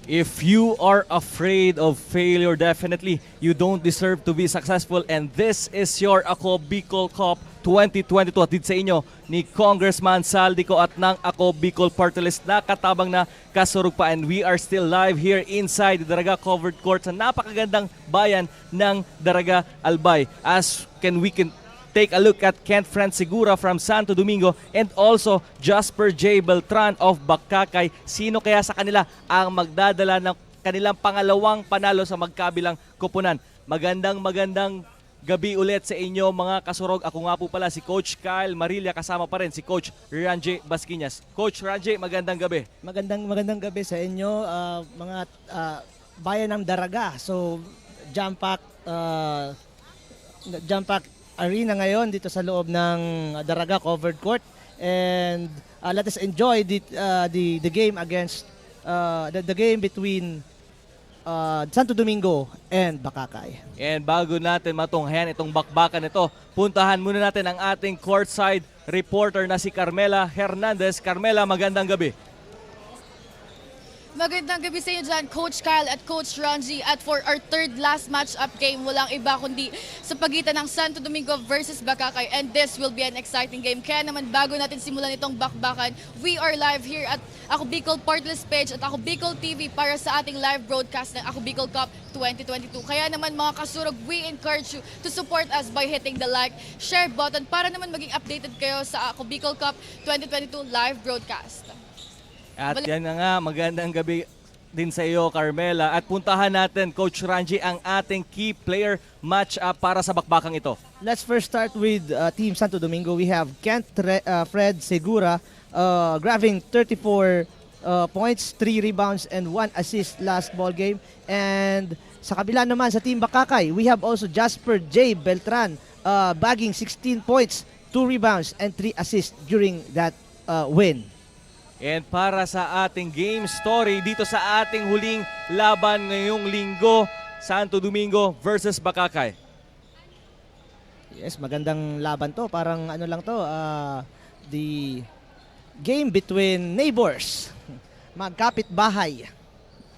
If you are afraid of failure, definitely you don't deserve to be successful. And this is your Ako Bicol Cup 2022. Atid sa inyo ni Congressman Saldico at ng Ako Bicol Party List na katabang na kasurug pa. And we are still live here inside the Daraga Covered Court sa napakagandang bayan ng Daraga Albay. As we can take a look at Kent Fran Segura from Santo Domingo and also Jasper J. Beltran of Bakakay. Sino kaya sa kanila ang magdadala ng kanilang pangalawang panalo sa magkabilang koponan? Magandang gabi ulit sa inyo mga kasurog. Ako nga po pala si Coach Kyle Marilla, kasama pa rin si Coach Ranjay Basquinas. Coach Ranjay, magandang gabi. Magandang gabi sa inyo mga bayan ng Daraga. So jump pack arena ngayon dito sa loob ng Daraga Covered Court, and let us enjoy the game against the game between Santo Domingo and Bakakay. And bago natin matunghayan itong bakbakan ito, puntahan muna natin ang ating courtside reporter na si Carmela Hernandez. Carmela, magandang gabi. Magandang gabi sa inyo dyan, Coach Kyle at Coach Ranji. At for our third last match-up game, walang iba kundi sa pagitan ng Santo Domingo versus Bakakay. And this will be an exciting game. Kaya naman bago natin simulan itong bakbakan, we are live here at Ako Bicol Partless page at Ako Bicol TV para sa ating live broadcast ng Ako Bicol Cup 2022. Kaya naman mga kasurog, we encourage you to support us by hitting the like, share button para naman maging updated kayo sa Ako Bicol Cup 2022 live broadcast. At yan na nga, magandang gabi din sa iyo, Carmela. At puntahan natin, Coach Ranji, ang ating key player match-up para sa bakbakang ito. Let's first start with Team Santo Domingo. We have Fred Segura grabbing 34 points, 3 rebounds, and 1 assist last ball game. And sa kabila naman sa Team Bakakay, we have also Jasper J. Beltran bagging 16 points, 2 rebounds, and 3 assists during that win. And para sa ating game story dito sa ating huling laban ngayong linggo, Santo Domingo versus Bakakay. Yes, magandang laban to. Parang ano lang to, the game between neighbors. Magkapit bahay.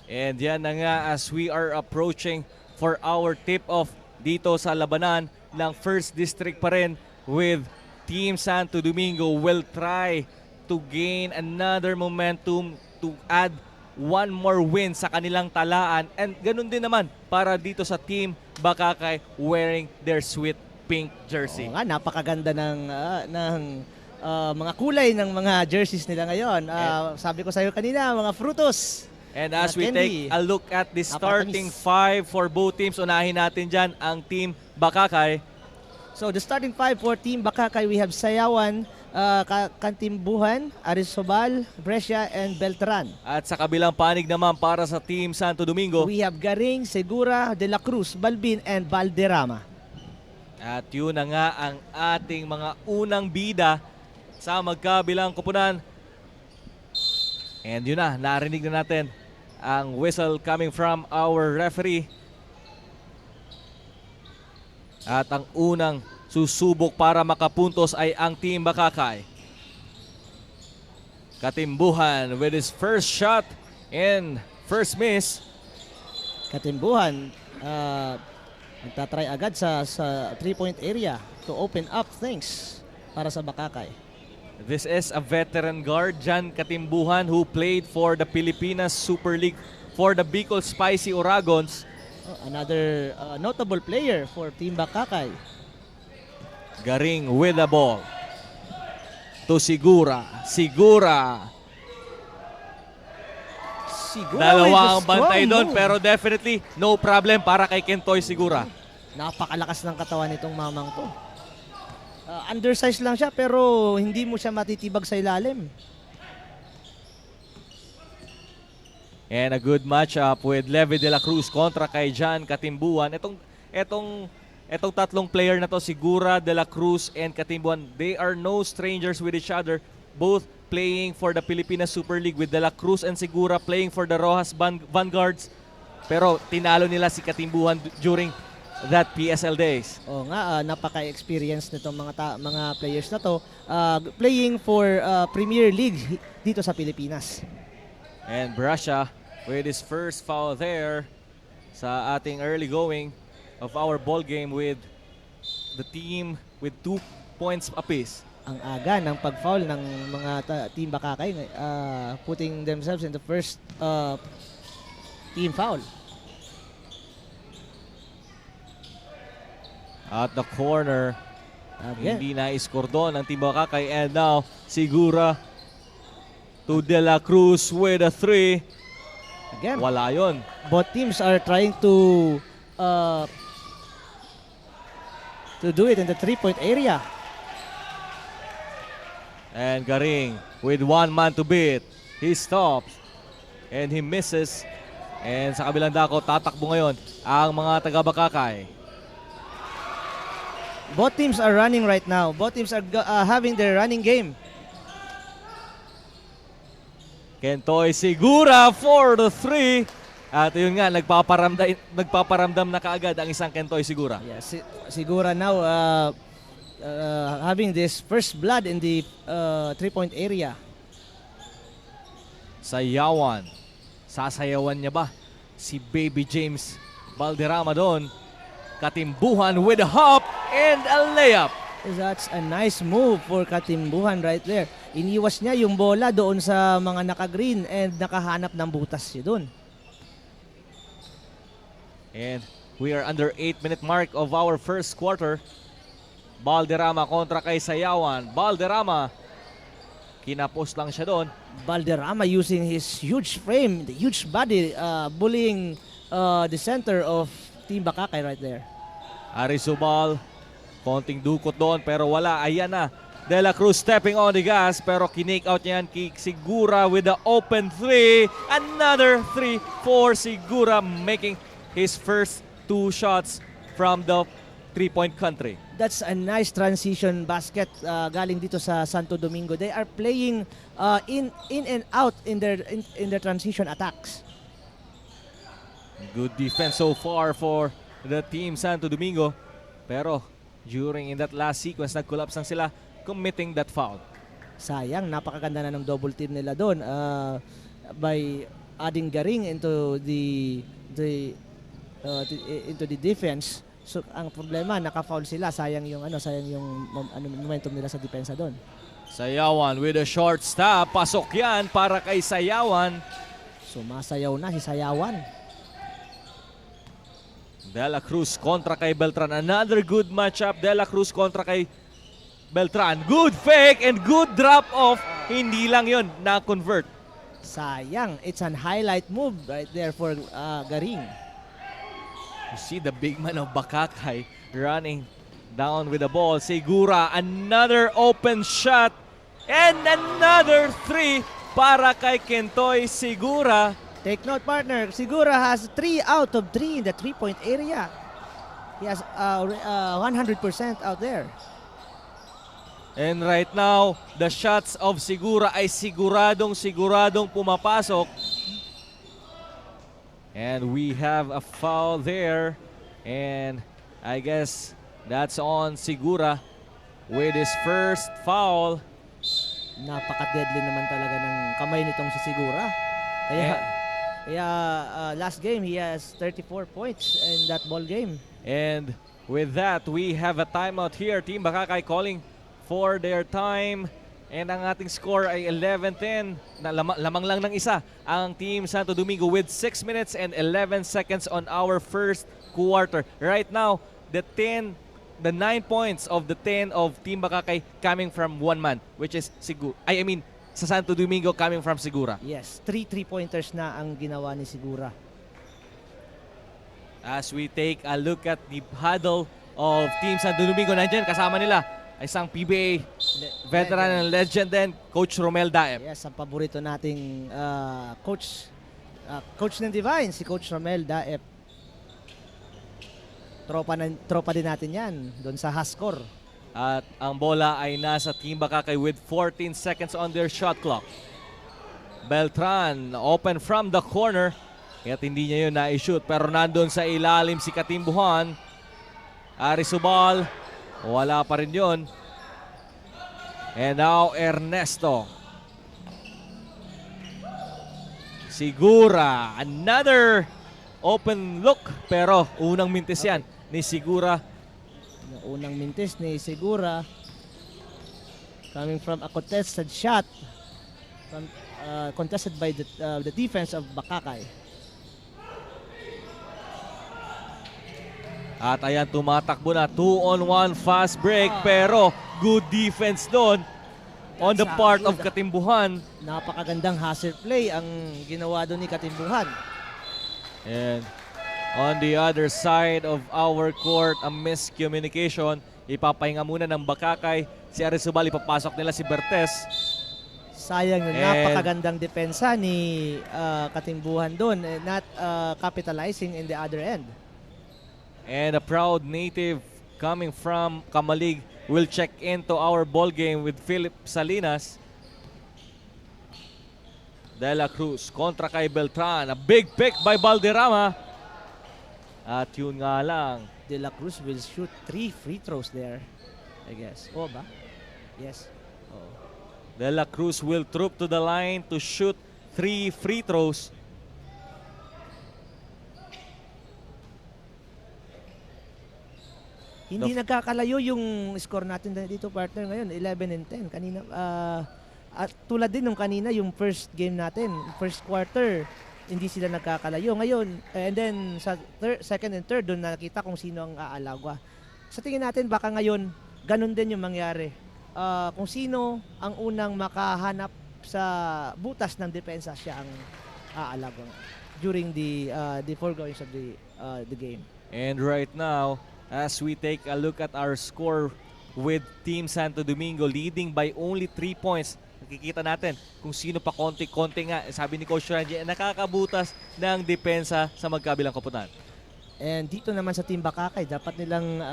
And yan na nga as we are approaching for our tip-off dito sa labanan ng First District pa rin with Team Santo Domingo will try to gain another momentum to add one more win sa kanilang talaan, and ganun din naman para dito sa Team Bakakay wearing their sweet pink jersey. Oo nga, napakaganda ng mga kulay ng mga jerseys nila ngayon. Sabi ko sa iyo kanina, mga frutos. And as we candy. take a look at the starting five for both teams, unahin natin dyan ang Team Bakakay. So the starting five for Team Bakakay, we have Sayawan, Kantimbuhan, Arisobal, Brescia, and Beltran. At sa kabilang panig naman para sa Team Santo Domingo, We have Garing, Segura, De La Cruz, Balbin, and Valderrama. at yun na nga ang ating mga unang bida sa magkabilang koponan. And yun na, narinig na natin ang whistle coming from our referee. At ang unang susubok para makapuntos ay ang Team Bakakay. Katimbuhan with his first shot and first miss. Katimbuhan, nagtatry agad sa 3-point area to open up things para sa Bakakay. This is a veteran guard, Jan Katimbuhan, who played for the Pilipinas Super League for the Bicol Spicy Oragons. Another notable player for Team Bakakay. Garing with the ball to Segura. Segura. Dalawa ang bantay doon, pero definitely no problem para kay Kentoy Segura. Napakalakas ng katawan nitong mamang to. Undersized lang siya pero hindi mo siya matitibag sa ilalim. And a good matchup with Levi De La Cruz kontra kay Jan Katimbuhan. Etong tatlong player na to, Segura, De La Cruz, and Katimbuhan, they are no strangers with each other. Both playing for the Pilipinas Super League, with De La Cruz and Segura playing for the Rojas Vanguards. Pero tinalo nila si Katimbuhan during that PSL days. Oo nga, napaka-experience nitong mga players na to playing for Premier League dito sa Pilipinas. And Brescia with his first foul there sa ating early going of our ball game with the team with 2 points apiece. Ang aga ng pag-foul ng mga Team Bakakay, putting themselves in the first team foul. At the corner, Again, hindi na-score doon ng Team Bakakay. And now, Sigura to De La Cruz with a 3. again, Wala yun. both teams are trying to do it in the 3-point area. And Garing with 1 man to beat. He stops and he misses. And sa kabilang dako, tatakbo ngayon ang mga taga-Bakakay. Both teams are running right now. Both teams are having their running game. Kentoy Sigura for the 3. At yun nga, nagpaparamdam na kaagad ang isang Kentoy Sigura. Yeah, Sigura now having this first blood in the 3-point area. Sayawan. Sasayawan niya ba si Baby James Valderrama doon? Katimbuhan with a hop and a layup. That's a nice move for Katimbuhan right there. Iniwas niya yung bola doon sa mga naka-green and nakahanap ng butas siya doon. And we are under 8-minute mark of our first quarter. Valderrama kontra kay Sayawan. Valderrama, kinapos lang siya doon. Valderrama using his huge frame, the huge body, bullying the center of Team Bakakay right there. Arizobal, konting dukot doon pero wala. Ayan na. De La Cruz stepping on the gas pero kinake out niya yan kay Sigura with the open 3. Another 3 for Sigura, making his first 2 shots from the 3-point country. That's a nice transition basket galing dito sa Santo Domingo. They are playing in and out in their transition attacks. Good defense so far for the team Santo Domingo. Pero during in that last sequence, nag-collapse lang sila, committing that foul. Sayang, napakaganda na ng double team nila doon by adding Garing into the defense. So ang problema, naka-foul sila, sayang yung momentum nila sa depensa doon. Sayawan with a short stop. Pasok yan para kay Sayawan. Sumasayaw na si Sayawan. De La Cruz kontra kay Beltran. Another good matchup. De La Cruz kontra kay Beltran. Good fake and good drop off. Hindi lang yun na-convert. Sayang, it's an highlight move right there for Garing. You see the big man of Bakakay running down with the ball. Sigura, another open shot. And another 3 para kay Kentoy Sigura. Take note, partner, Sigura has 3 out of 3 in the 3-point area. He has 100% out there. And right now, the shots of Sigura ay siguradong pumapasok. And we have a foul there. And I guess that's on Sigura with his first foul. Napaka-deadly naman talaga ng kamay nitong si Sigura. Kaya last game, he has 34 points in that ball game. And with that, we have a timeout here. Team Bakakay calling for their time. And ang ating score ay 11-10. Lamang lang ng isa ang Team Santo Domingo with 6 minutes and 11 seconds on our first quarter. Right now, the 9 points of the 10 of Team Bakakay coming from one man, which is sa Santo Domingo coming from Sigura. Yes, 3 3-pointers na ang ginawa ni Sigura. As we take a look at the huddle of Team Santo Domingo, nandyan kasama nila isang PBA veteran and legend din, Coach Romel Daep. Yes, ang paborito nating coach ng Divine, si Coach Romel Daep. Tropa din natin yan doon sa Haskor. At ang bola ay nasa Team Bakakay with 14 seconds on their shot clock. Beltran open from the corner. Kaya hindi niya yun na-shoot. Pero nandun sa ilalim si Katimbuhan. Arizobal. Wala pa rin yun. And now Ernesto. Sigura, another open look, pero unang mintis yan ni Sigura. Unang mintis ni Segura. Coming from a contested shot. Contested by the defense of Bakakay. At ayan, tumatakbo na. 2-on-1 fast break, pero good defense doon on the part of Katimbuhan. Napakagandang hustle play ang ginawa doon ni Katimbuhan. And on the other side of our court, a miscommunication. Ipapahinga muna ng Bakakay. Si Arizubal, ipapasok nila si Bertes. Sayang yung And napakagandang depensa ni Katimbuhan doon, not capitalizing in the other end. And a proud native coming from Kamalig will check into our ball game with Philip Salinas. De La Cruz kontra kay Beltran. A big pick by Valderrama. At yun nga lang. De La Cruz will shoot 3 free throws there, I guess. O ba? Yes. Oh. De La Cruz will troop to the line to shoot 3 free throws. Hindi nagkakalayo yung score natin dito, partner, ngayon. 11 and 10. Kanina, at tulad din nung kanina, yung first game natin, first quarter, hindi sila nagkakalayo. Ngayon, and then sa second and third, doon nakita kung sino ang aalagwa. Sa tingin natin, baka ngayon, ganun din yung mangyari. Kung sino ang unang makahanap sa butas ng depensa, siya ang aalagwa during the foregoings of the game. And right now, as we take a look at our score with Team Santo Domingo leading by only 3 points, nakikita natin kung sino pa konti-konti nga. Sabi ni Coach Randy, nakakabutas ng depensa sa magkabilang koponan. And dito naman sa Team Bakakay, dapat nilang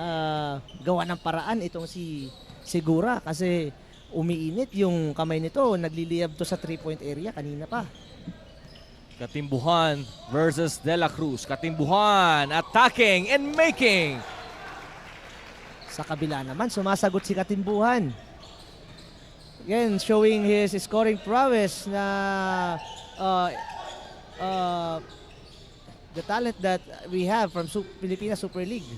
gawa ng paraan itong si Segura kasi umiinit yung kamay nito. Nagliliyab to sa 3-point area kanina pa. Katimbuhan versus De La Cruz. Katimbuhan attacking and making. Sa kabila naman, sumasagot si Katimbuhan. Again, showing his scoring prowess na the talent that we have from Pilipinas Super League.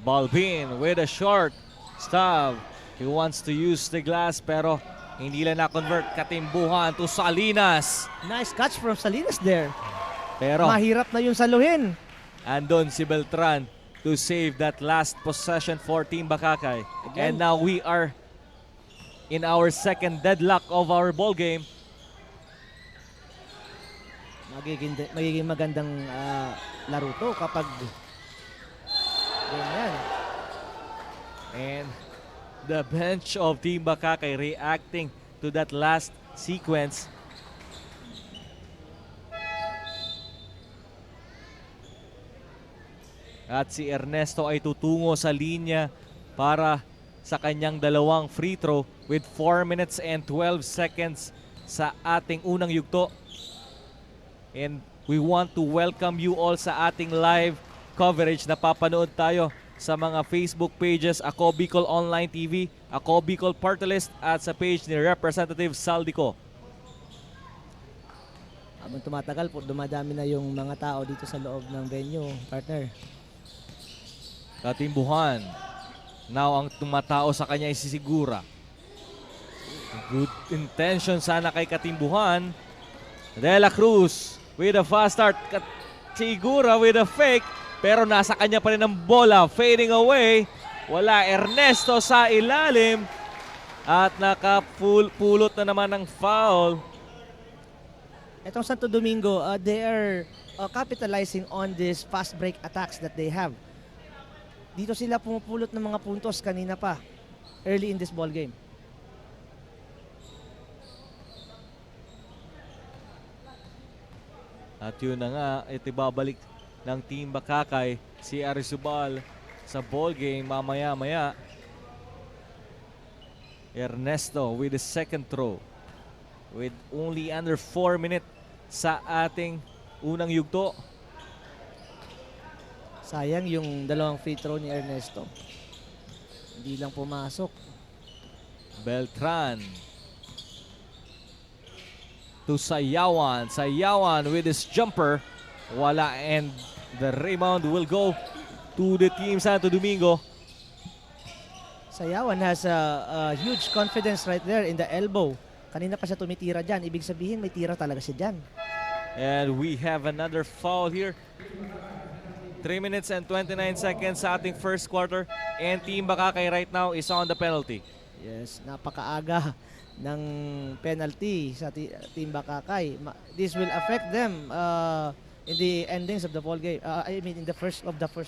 Balvin with a short stab. He wants to use the glass pero hindi lang na-convert. Katimbuhan to Salinas. Nice catch from Salinas there. Pero Mahirap na yung saluhin. andon si Beltran to save that last possession for Team Bakakay. Again. And now we are in our second deadlock of our ball game. Magiging magandang laro to kapag ganyan. And the bench of Team Bakakay reacting to that last sequence. At si Ernesto ay tutungo sa linya para sa kanyang dalawang free throw with 4 minutes and 12 seconds sa ating unang yugto. And we want to welcome you all sa ating live coverage. Napapanood tayo sa mga Facebook pages, Ako Bicol Online TV, Ako Bicol Party List at sa page ni Representative Saldico. Habang tumatagal po, dumadami na yung mga tao dito sa loob ng venue, partner. Katimbuhan. Now ang tumatao sa kanya ay si Sigura. Good intention sana kay Katimbuhan. De La Cruz with a fast start. Sigura with a fake. Pero nasa kanya pa rin ang bola. Fading away. Wala Ernesto sa ilalim. At nakapulot na naman ng foul. Etong Santo Domingo, they are capitalizing on these fast break attacks that they have. Dito sila pumupulot ng mga puntos kanina pa, early in this ball game. At yun na nga, itibabalik ng Team Bakakay si Arizubal sa ball game mamaya-maya. Ernesto with the second throw with only under 4 minutes sa ating unang yugto. Sayang yung dalawang free throw ni Ernesto. Hindi lang pumasok. Beltran. to Sayawan. Sayawan with his jumper. Wala, and the rebound will go to the team Santo Domingo. Sayawan has a huge confidence right there in the elbow. Kanina pa siya tumitira dyan. Ibig sabihin, may tira talaga siya dyan. And we have another foul here. 3 minutes and 29 seconds sa ating first quarter. And Team Bakakay right now is on the penalty. Yes, napakaaga ng penalty sa Team Bakakay. This will affect them in the endings of the ball game. I mean, in the first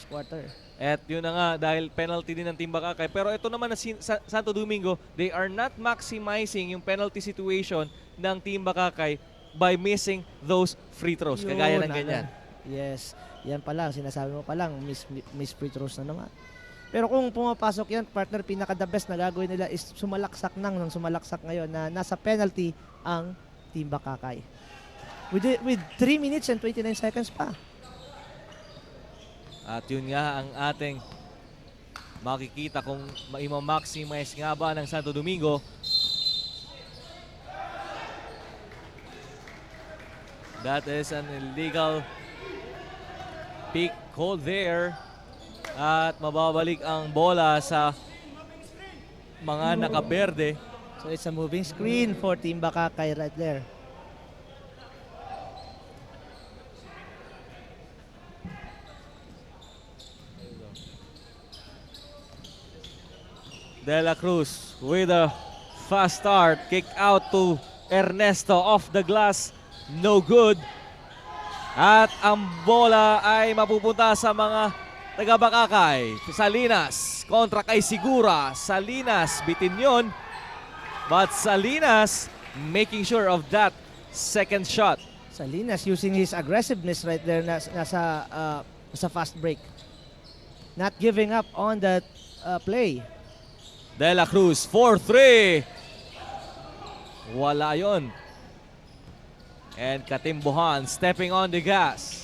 quarter. At yun na nga, dahil penalty din ng Team Bakakay. Pero ito naman na Santo Domingo, they are not maximizing yung penalty situation ng Team Bakakay by missing those free throws. Kagaya ng ganyan. Yes, yan pa lang. Sinasabi mo pa lang, miss free throws na naman. Pero kung pumapasok yan, partner, pinaka-the best na gagawin nila is sumalaksak ng sumalaksak ngayon na nasa penalty ang Team Bakakay. With 3 minutes and 29 seconds pa. At yun nga ang ating makikita kung ma-maximize nga ba ng Santo Domingo. That is an illegal pick called there. At mababalik ang bola sa mga nakaberde. So it's a moving screen for Team Bakakay right there. De La Cruz with a fast start. Kick out to Ernesto off the glass. No good. At ang bola ay mapupunta sa mga taga-Bakakay. Salinas kontra kay Sigura. Salinas bitin yun. But Salinas making sure of that second shot. Salinas using his aggressiveness right there nasa fast break. Not giving up on that play. De La Cruz, 4-3. Wala yun. And Katimbuhan stepping on the gas.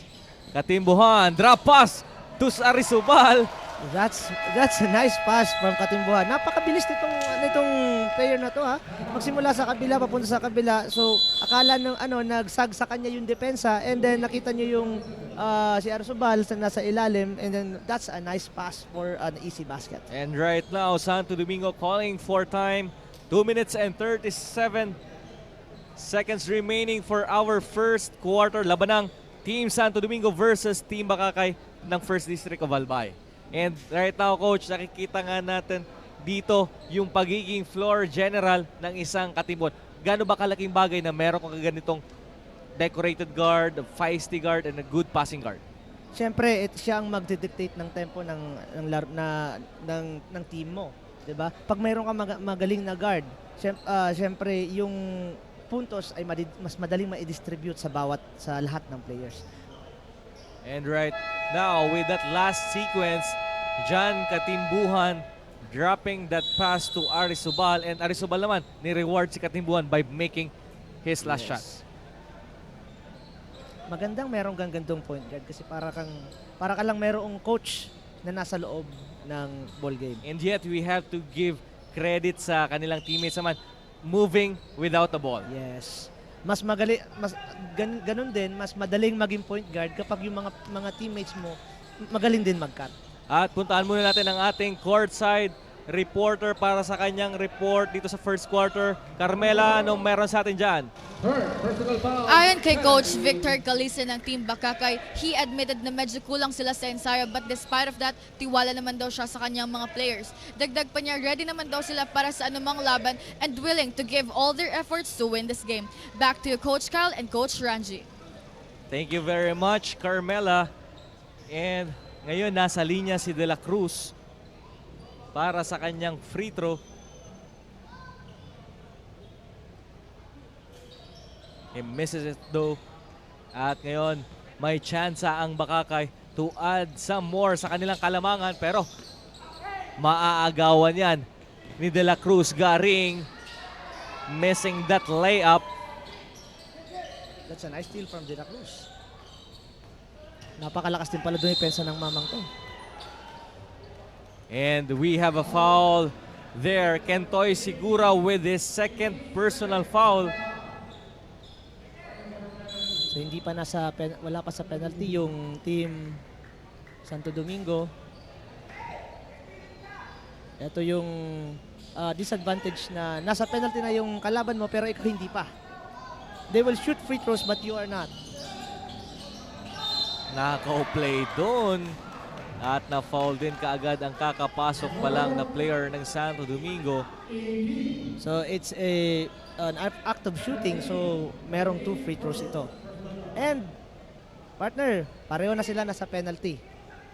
Katimbuhan, drop pass to Arizobal. That's a nice pass from Katimbuhan. Napakabilis nitong player na to, ha. Magsimula sa kabila papunta sa kabila. So akala ng nagsag sa kanya yung depensa, and then nakita niyo yung si Arizobal nasa ilalim, and then that's a nice pass for an easy basket. And right now, Santo Domingo calling for time. 2 minutes and 37 seconds remaining for our first quarter. Laban ng Team Santo Domingo versus Team Bakakay ng First District of Albay. And right now, Coach, nakikita nga natin dito yung pagiging floor general ng isang Katimbon. Gaano ba kalaking bagay na meron kang ganitong decorated guard, a feisty guard, and a good passing guard? Siyempre, siya ang magdidictate ng tempo ng team mo, 'di ba? Pag mayroon ka magaling na guard, siyempre yung puntos ay mas madaling ma-distribute sa lahat ng players. And right now, with that last sequence, John Katimbuhan dropping that pass to Arizobal, and Arizobal naman ni-reward si Katimbuhan by making his last shot. Magandang merong gantong point guard kasi para ka lang merong coach na nasa loob ng ball game. And yet, we have to give credit sa kanilang teammates naman moving without the ball. Yes. Ganun din, mas madaling maging point guard kapag yung mga teammates mo magaling din mag-cut. At puntaan muna natin ang ating courtside reporter para sa kanyang report dito sa first quarter. Carmela, anong meron sa atin dyan? Ayon kay Coach Victor Calisa ng Team Bakakay, he admitted na medyo kulang sila sa ensayo, but despite of that, tiwala naman daw siya sa kanyang mga players. Dagdag pa niya, ready naman daw sila para sa anumang laban and willing to give all their efforts to win this game. Back to you, Coach Kyle and Coach Ranji. Thank you very much, Carmela. And ngayon, nasa linya si De La Cruz para sa kanyang free throw. He misses it though. At ngayon, may chance ang Bakakay to add some more sa kanilang kalamangan. Pero maaagawan yan ni De La Cruz. Garing missing that layup. That's a nice steal from De La Cruz. Napakalakas din pala doon yung pensa ng mamang to. And we have a foul there. Kentoy Sigura with his second personal foul. So hindi pa wala pa sa penalty yung team Santo Domingo. Ito yung disadvantage na nasa penalty na yung kalaban mo pero ikaw hindi pa. They will shoot free throws but you are not. Naka-play doon. At na-foul din kaagad ang kakapasok pa lang na player ng Santo Domingo. So it's an act of shooting, so merong 2 free throws ito. And partner, pareho na sila nasa penalty.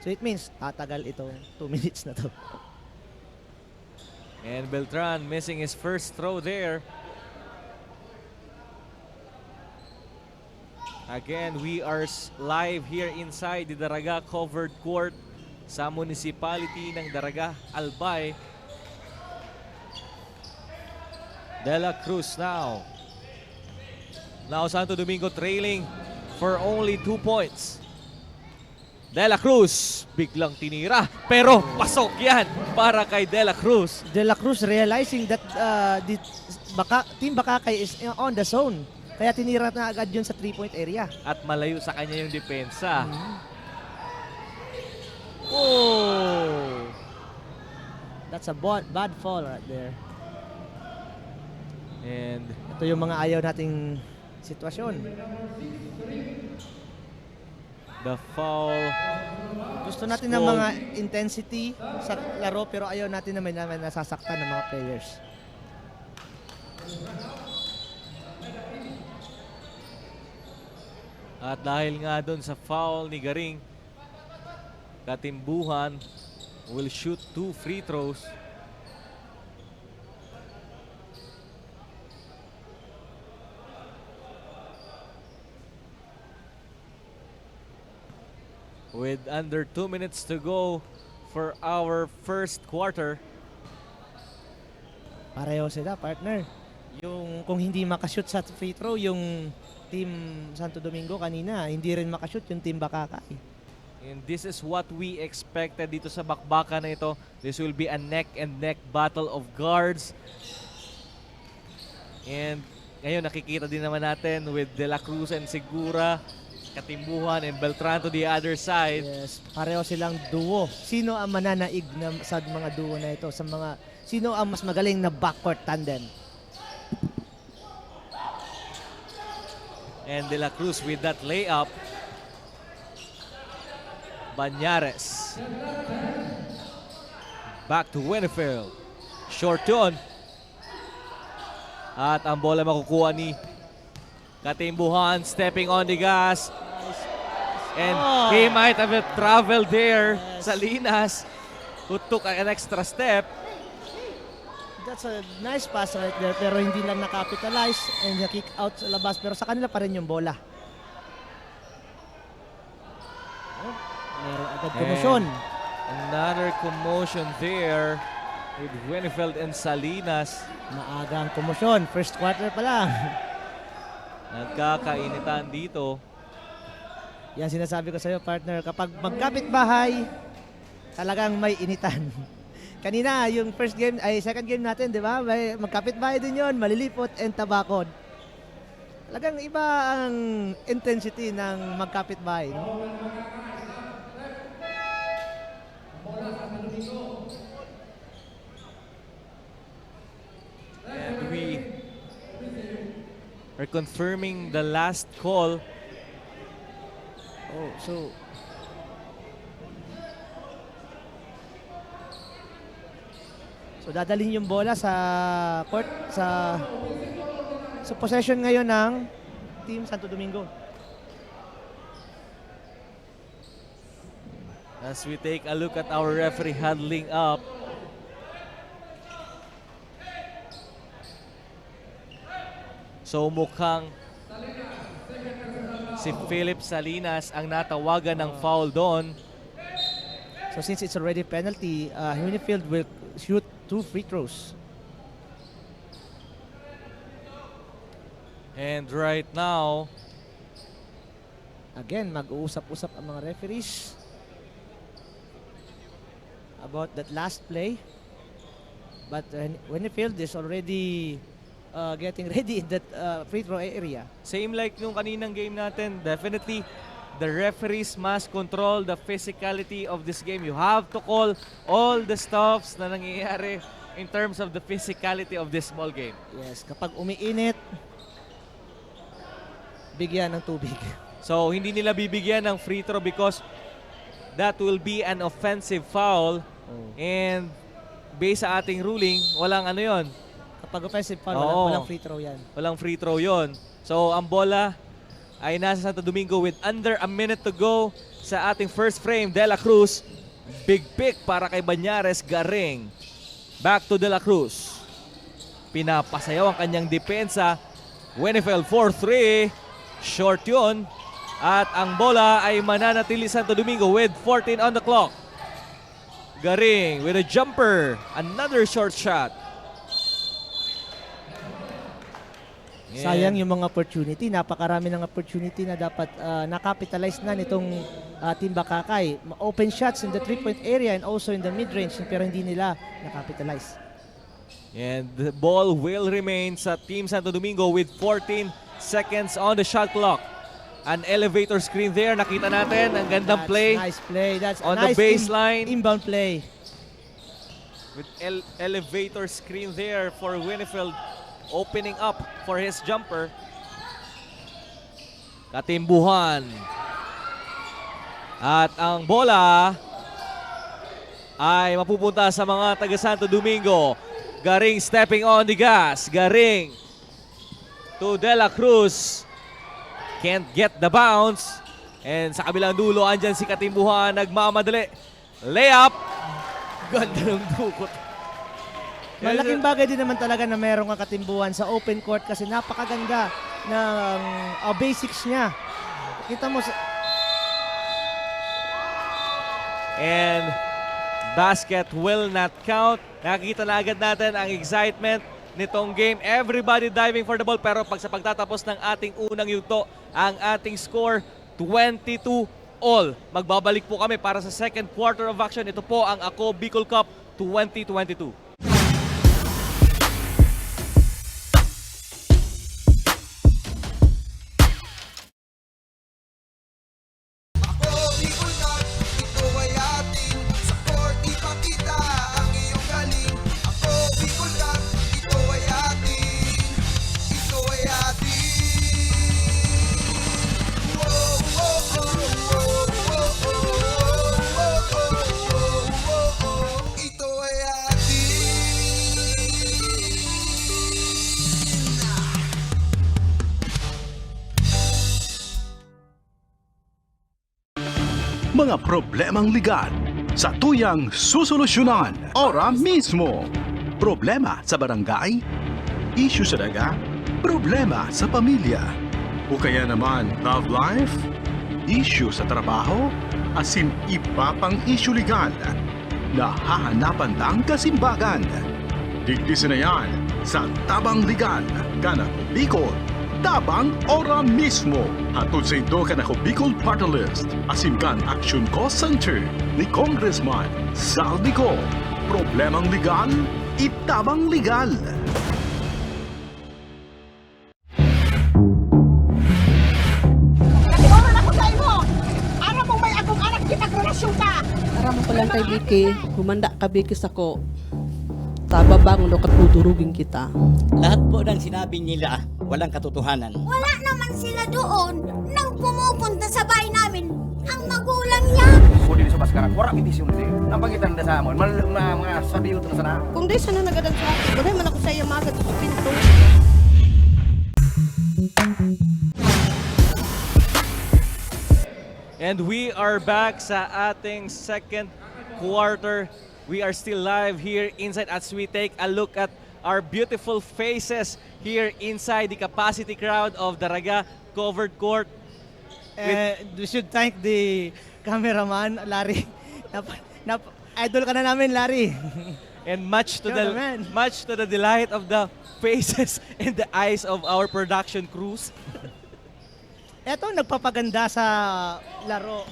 So it means tatagal itong 2 minutes na to. And Beltran missing his first throw there. Again, we are live here inside the Daraga covered court sa municipality ng Daraga, Albay. De La Cruz now. Now Santo Domingo trailing for only 2 points. De La Cruz biglang tinira pero pasok yan para kay De La Cruz. De La Cruz realizing that Team Bakakay is on the zone. Kaya tinira na agad yun sa 3-point area. At malayo sa kanya yung depensa. Oh! That's a bad fall right there. And Ito yung mga ayaw nating sitwasyon. the foul. Gusto natin ng mga intensity sa laro pero ayaw natin naman na nasasaktan ng mga players. At dahil nga doon sa foul ni Garing, Katimbuhan will shoot 2 free throws. With under 2 minutes to go for our first quarter. Pareho sila, partner. Yung kung hindi makashoot sa free throw yung team Santo Domingo kanina, hindi rin makashoot yung team Bakakay. And this is what we expected dito sa bakbakan na ito. This will be a neck and neck battle of guards. And ngayon nakikita din naman natin with De La Cruz and Segura, Katimbuhan and Beltran to the other side. Yes, pareho silang duo. Sino ang mananaig na sa mga duo na ito? Sino ang mas magaling na backcourt tandem? And De La Cruz with that layup. Banyares. Back to Winfield. Short yun. At ang bola makukuha ni Katimbuhan stepping on the gas. And he might have traveled there. Salinas, who took an extra step. That's a nice pass right there pero hindi lang nakapitalize and kick out sa labas pero sa kanila pa rin yung bola. Oh, meron agad commotion. Another commotion there with Winfield and Salinas. Maaga ang commotion. First quarter pa lang. Nagkakainitan dito. Yan sinasabi ko sa iyo, partner. Kapag magkapit bahay, talagang may initan. Kanina, yung second game natin, di ba? Magkapit bahay din yon, malilipot and tabakod. Talagang iba ang intensity ng magkapit bahay. No? And we are confirming the last call. Oh, so dadalhin yung bola sa court sa possession ngayon ng Team Santo Domingo. As we take a look at our referee huddling up. So mukhang si Philip Salinas ang natawagan ng foul doon. So since it's already penalty, Winfield will shoot 2 free throws. And right now, Again, mag-uusap-usap ang mga referees about that last play. But Winfield is already getting ready in that free throw area. Same like nung kaninang game natin, definitely the referees must control the physicality of this game. You have to call all the stuffs na nangyayari in terms of the physicality of this ball game. Yes, kapag umiinit, bigyan ng tubig. So hindi nila bibigyan ng free throw because that will be an offensive foul. And based sa ating ruling, walang ano yon. Kapag offensive foul, Oo. walang free throw yan. Walang free throw yon. So ang bola ay nasa Santo Domingo with under a minute to go sa ating first frame. De La Cruz, big pick para kay Banyares Garing. Back to De La Cruz. Pinapasayaw ang kanyang depensa. Winifel 4-3. Short yun. At ang bola ay mananatili Santo Domingo with 14 on the clock. Garing with a jumper. Another short shot. Sayang yung mga opportunity. Napakarami ng opportunity na dapat nakapitalize na nitong Team Bakakay. Open shots in the 3-point area and also in the mid-range pero hindi nila nakapitalize. And the ball will remain sa Team Santo Domingo with 14 seconds on the shot clock. An elevator screen there. Nakita natin. Ang gandang play. Nice play. That's on a nice the baseline. inbound play. With elevator screen there for Winifeld opening up for his jumper. Katimbuhan. At ang bola ay mapupunta sa mga taga Santo Domingo. Garing stepping on the gas. Garing to De La Cruz. Can't get the bounce. And sa kabilang dulo, andyan si Katimbuhan. Nagmamadali. Layup. Ganda ng dukot. Malaking bagay din naman talaga na meron kang Katimbuhan sa open court kasi napakaganda ng basics niya. Kita mo sa... And basket will not count. Nakikita na agad natin ang excitement nitong game. Everybody diving for the ball. Pero pag sa pagtatapos ng ating unang yugto, ang ating score 22 all. Magbabalik po kami para sa second quarter of action. Ito po ang Ako Bicol Cup 2022. Mga problemang legal sa tuyang susolusyonan ora mismo. Problema sa barangay, issue sa daga, problema sa pamilya, o kaya naman love life, issue sa trabaho, asin iba pang issue legal na hahanapan ng kasimbagan. Digdisin na yan sa Tabang Legal, Kanako Bicol. Tabang ora mismo. Hatod sa ito Kanako Bicol Party List. Asimkan Action Cost Center ni Congressman Saldico. Problemang legal, itabang legal. Nag-oral ako sa imo. Aram mo may akong anak kitag-relasyon ka. Aram mo lang kay Vicky, humanda ka Vicky sako. Tababang no katutulugin kita. Lahat po ng sinabi nila, walang katotohanan. Wala naman sila doon nang pumupunta sa bahay namin ang magulang niya. Kung sa Baskaran, wala itisyon din. Ang pangitan na sa amon, mga sabiyo na sana. Kung di sana nagadan sa akin, wala man ako sa iya magad sa pinto. And we are back sa ating second quarter. We are still live here inside as we take a look at our beautiful faces here inside the capacity crowd of Daraga Covered Court. We should thank the cameraman, Larry. Idol ka na namin, Larry. And much to Sure naman. the delight of the faces and the eyes of our production crews. Eto, nagpapaganda sa laro,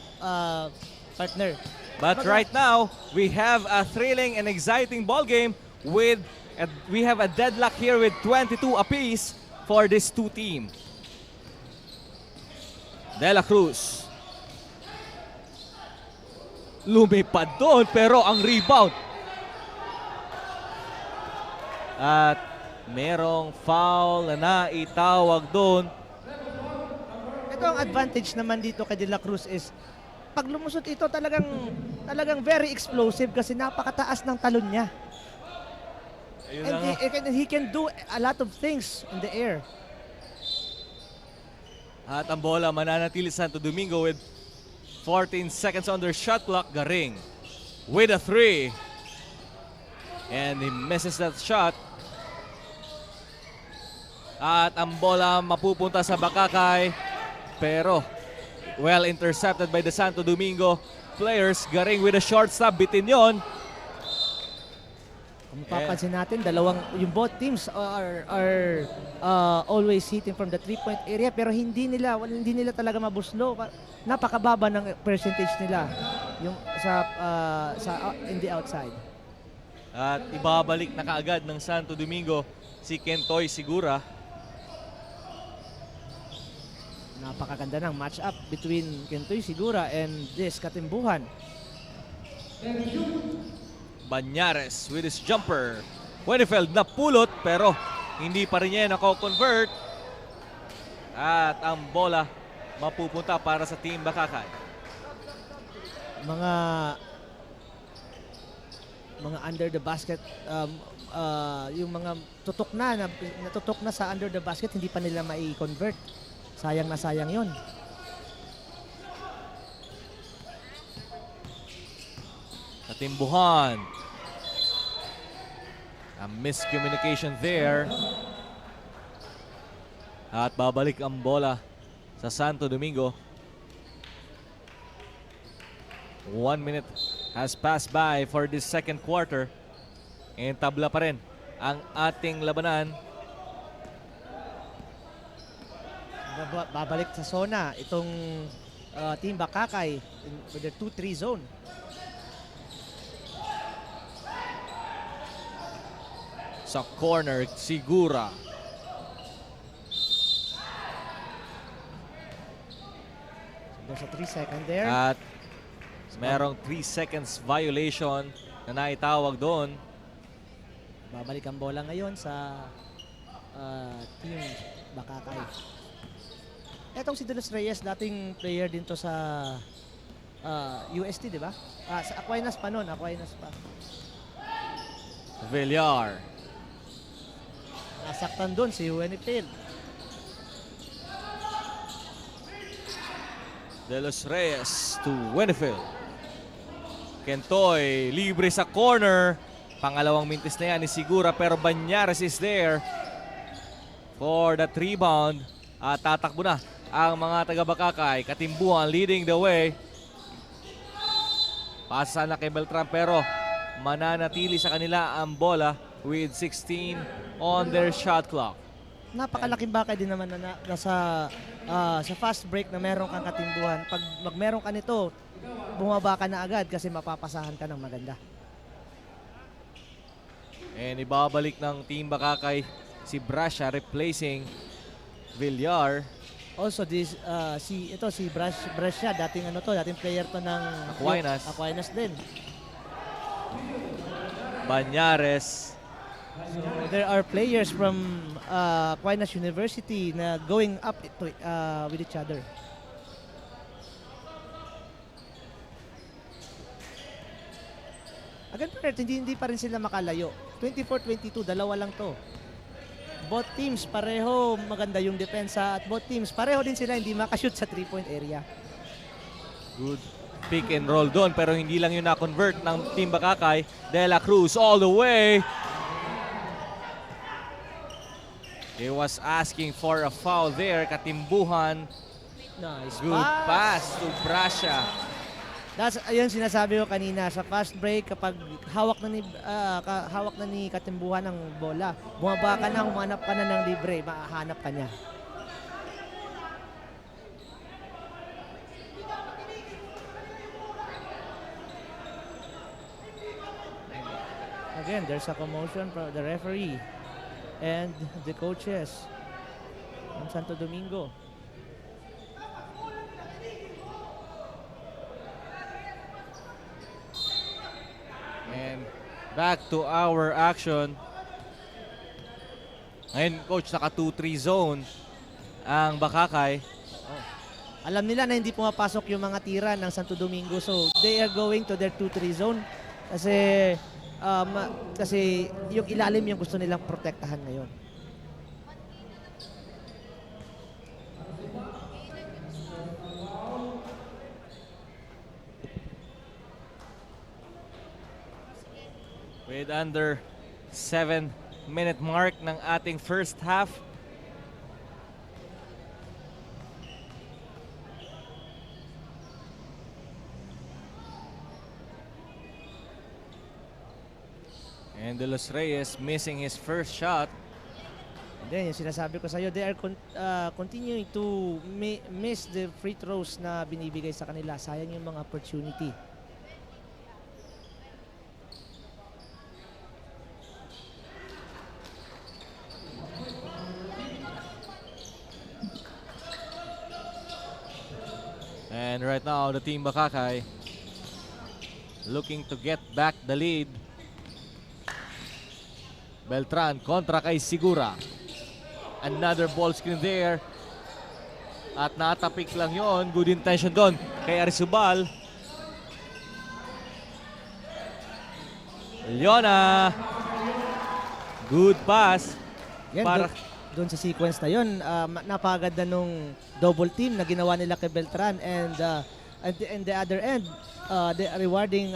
partner. But right now, we have a thrilling and exciting ball game with And we have a deadlock here with 22 apiece for this two team. De La Cruz. Lumipad doon pero ang rebound. At merong foul na naitawag doon. Ito ang advantage naman dito kay De La Cruz is pag lumusot ito talagang very explosive kasi napakataas ng talon niya. Ayun And na nga. he can do a lot of things in the air. At ang bola mananatili Santo Domingo with 14 seconds on their shot clock. Garing with a 3. And he misses that shot. At ang bola mapupunta sa Bakakay. Pero well intercepted by the Santo Domingo players. Garing with a short stop. Bitin yon. Kung mapapansin natin, yung both teams are always hitting from the 3-point area pero hindi nila talaga mabuslo. Napakababa ng percentage nila yung in the outside. At ibabalik na kaagad ng Santo Domingo si Kentoy Sigura. Napakaganda ng match-up between Kentoy Sigura and this Katimbuhan. Banyares with his jumper. Wenefeld napulot pero hindi pa rin niya nako-convert. At ang bola mapupunta para sa Team Bakakay. Mga under the basket yung mga tutok na natutok na sa under the basket hindi pa nila mai-convert. Sayang na sayang 'yon. Katimbuhan. A miscommunication there. At babalik ang bola sa Santo Domingo. 1 minute has passed by for this second quarter. And tabla pa rin ang ating labanan. Babalik sa zona itong Team Bakakay with the 2-3 zone. Sa corner, Sigura. There's a 3-second there. At merong 3 seconds violation na naitawag doon. Babalik ang bola ngayon sa Team Bakakay. Etong si De Los Reyes, dating player din to sa UST, di ba? Sa Aquinas pa noon, Aquinas pa. Villar. Nasaktan doon si Wenifeld. De Los Reyes to Wenefeld. Kentoy, libre sa corner. Pangalawang mintis na yan ni Sigura pero Banyares is there for that rebound. At tatakbo na ang mga taga-Bakakay. Katimbuhan leading the way. Pasa na kay Beltran pero mananatili sa kanila ang bola with 16 on their shot clock. Napakalaking bakay din naman na sa fast break na meron kang Katimbuhan. Pag meron ka nito, bumaba ka na agad kasi mapapasahan ka ng maganda. And ibabalik ng Team Bakakay si Brasha replacing Villar. Also si Brasha, dating player to ng Aquinas din. Banyares. So there are players from Aquinas University na going up with each other. Again, hindi pa rin sila makalayo. 24-22, dalawa lang to. Both teams pareho maganda yung depensa at both teams pareho din sila hindi makashoot sa 3-point area. Good pick and roll doon pero hindi lang yun na-convert ng Team Bakakay. De La Cruz all the way. He was asking for a foul there. Katimbuhan. Nice Good pass to Brasha. Ayun sinasabi ko kanina sa fast break kapag hawak na ni Katimbuhan ng bola, bumaba ka na, humanap ka na ng libre, mahanap ka niya. Again, there's a commotion from the referee and the coaches from Santo Domingo. And back to our action. Ngayon, coach, naka 2-3 zone ang Bakakay. Alam nila na hindi pumapasok yung mga tira ng Santo Domingo, so they are going to their 2-3 zone kasi kasi yung ilalim yung gusto nilang protektahan ngayon. With under 7-minute mark ng ating first half. And De Los Reyes missing his first shot. And then yung sinasabi ko sa iyo, they are continuing to miss the free throws na binibigay sa kanila. Sayang yung mga opportunity. And right now, the team Bakakay looking to get back the lead. Beltran kontra kay Sigura. Another ball screen there. At natapik lang yon. Good intention doon kay Arizubal. Leona. Good pass. Yan, Para- doon sa sequence na yun, napaganda nung double team na ginawa nila kay Beltran and the other end, they are rewarding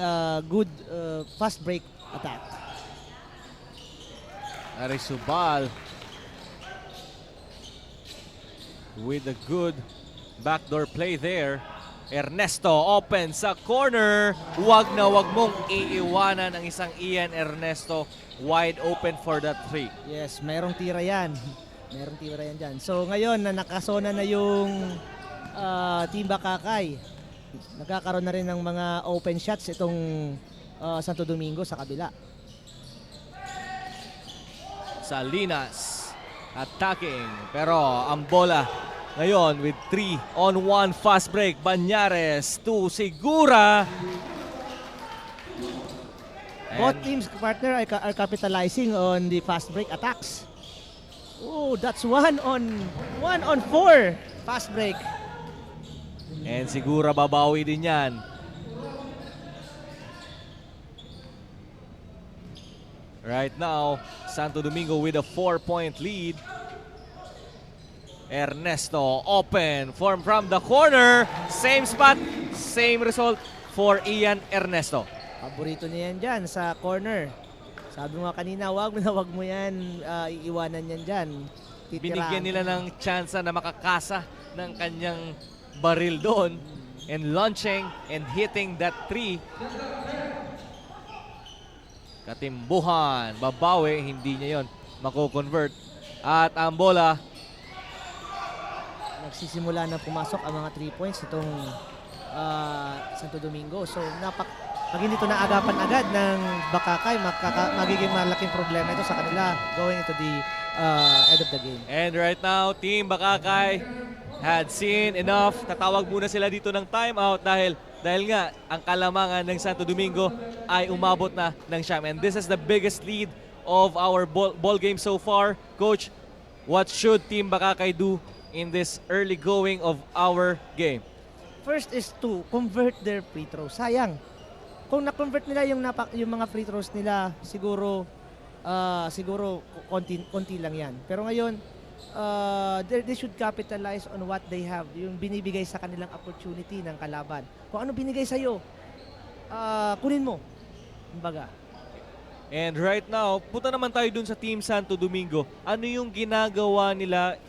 good fast break attack. Arizubal with a good backdoor play there. Ernesto open sa corner. Wag na wag mong iiwanan ang isang Ian Ernesto wide open for that three. Yes, merong tira yan. Merong tira yan dyan. So ngayon na nakasona na yung Team Bakakay, nagkakaroon na rin ng mga open shots itong Santo Domingo sa kabila. Salinas attacking, pero ang bola ngayon with 3-on-1 fast break. Banyares to Sigura. Both teams, partner, are capitalizing on the fast break attacks. Oh, that's 1-on-4 fast break. And Sigura babawi din yan. Right now, Santo Domingo with a 4-point lead. Ernesto open from the corner. Same spot, same result for Ian Ernesto. Paborito niya yan dyan sa corner. Sabi mo nga kanina, wag mo yan, iiwanan yan dyan. Binigyan nila ng tsansa na makakasa ng kanyang baril doon. And launching and hitting that three. Katimbuhan, babawi, hindi niya yon mako-convert. At ang bola, nagsisimula na pumasok ang mga 3 points itong Santo Domingo. So pag hindi ito naagapan agad ng Bakakay, magiging malaking problema ito sa kanila going into the end of the game. and right now, Team Bakakay had seen enough. Tatawag muna sila dito ng timeout dahil nga ang kalamangan ng Santo Domingo ay umabot na ng siyam. And this is the biggest lead of our ball game so far. Coach, what should Team Bakakay do in this early going of our game? First is to convert their free throws. Sayang. Kung na-convert nila yung mga free throws nila, siguro konti lang yan. Pero ngayon, they should capitalize on what they have, yung binibigay sa kanilang opportunity ng kalaban. Kung ano binigay sa'yo, kunin mo. Kumbaga. And right now, punta naman tayo dun sa Team Santo Domingo. Ano yung ginagawa nila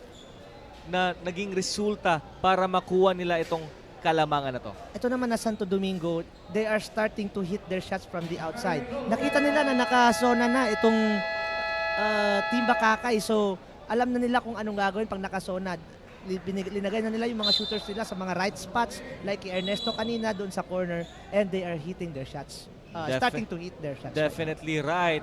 na naging resulta para makuha nila itong kalamangan na to? Ito naman na Santo Domingo, they are starting to hit their shots from the outside. Nakita nila na nakasona na itong Team Bakakay. So, alam na nila kung anong gagawin pag nakasona. Linagay na nila yung mga shooters nila sa mga right spots like Ernesto kanina doon sa corner and they are hitting their shots. starting to hit their shots. Definitely right.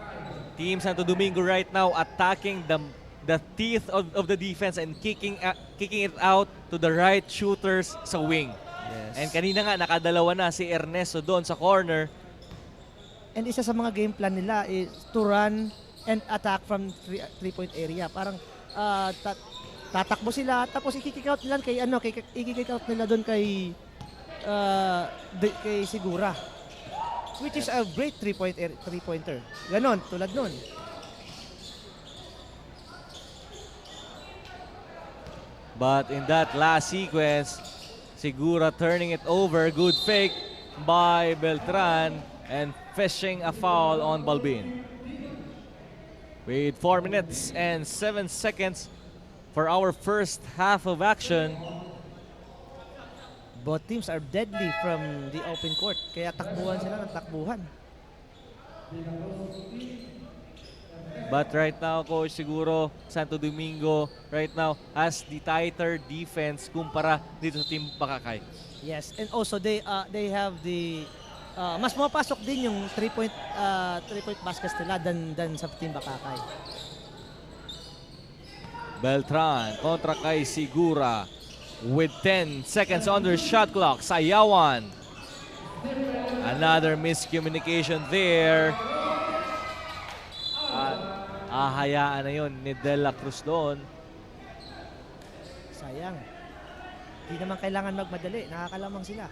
Team Santo Domingo right now attacking the teeth of the defense and kicking it out to the right shooters sa wing. Yes. And kanina nga nakadalawa na si Ernesto doon sa corner. And isa sa mga game plan nila is to run and attack from three-point area. Parang tatakbo sila tapos i-kick out nila i-kick out nila doon kay Segura. Which is a great three-pointer. Ganon, tulad nun. But in that last sequence, Segura turning it over. Good fake by Beltran and fishing a foul on Balbin. With 4 minutes and 7 seconds for our first half of action. Both teams are deadly from the open court. Kaya takbuhan sila ng takbuhan. But right now, Coach, siguro Santo Domingo right now has the tighter defense kumpara dito sa Team Bakakay. Yes, and also they have the mas mapasok din yung three-point baskets nila than sa Team Bakakay. Beltran kontra kay Segura with 10 seconds on their shot clock. Sayawan. Another miscommunication there. Ahayaan na yun ni De La Cruz doon. Sayang. Hindi naman kailangan magmadali. Nakakalamang sila.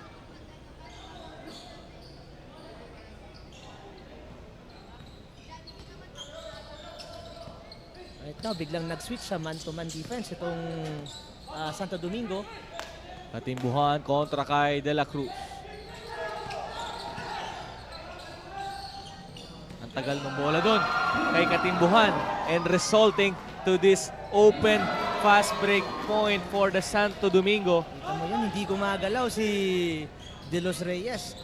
Right now, biglang nag-switch sa man-to-man defense itong Santo Domingo. Katimbuhan kontra kay De La Cruz. Ang tagal ng bola doon kay Katimbuhan and resulting to this open fast break point for the Santo Domingo. Kita mo yun, hindi gumagalaw si De Los Reyes,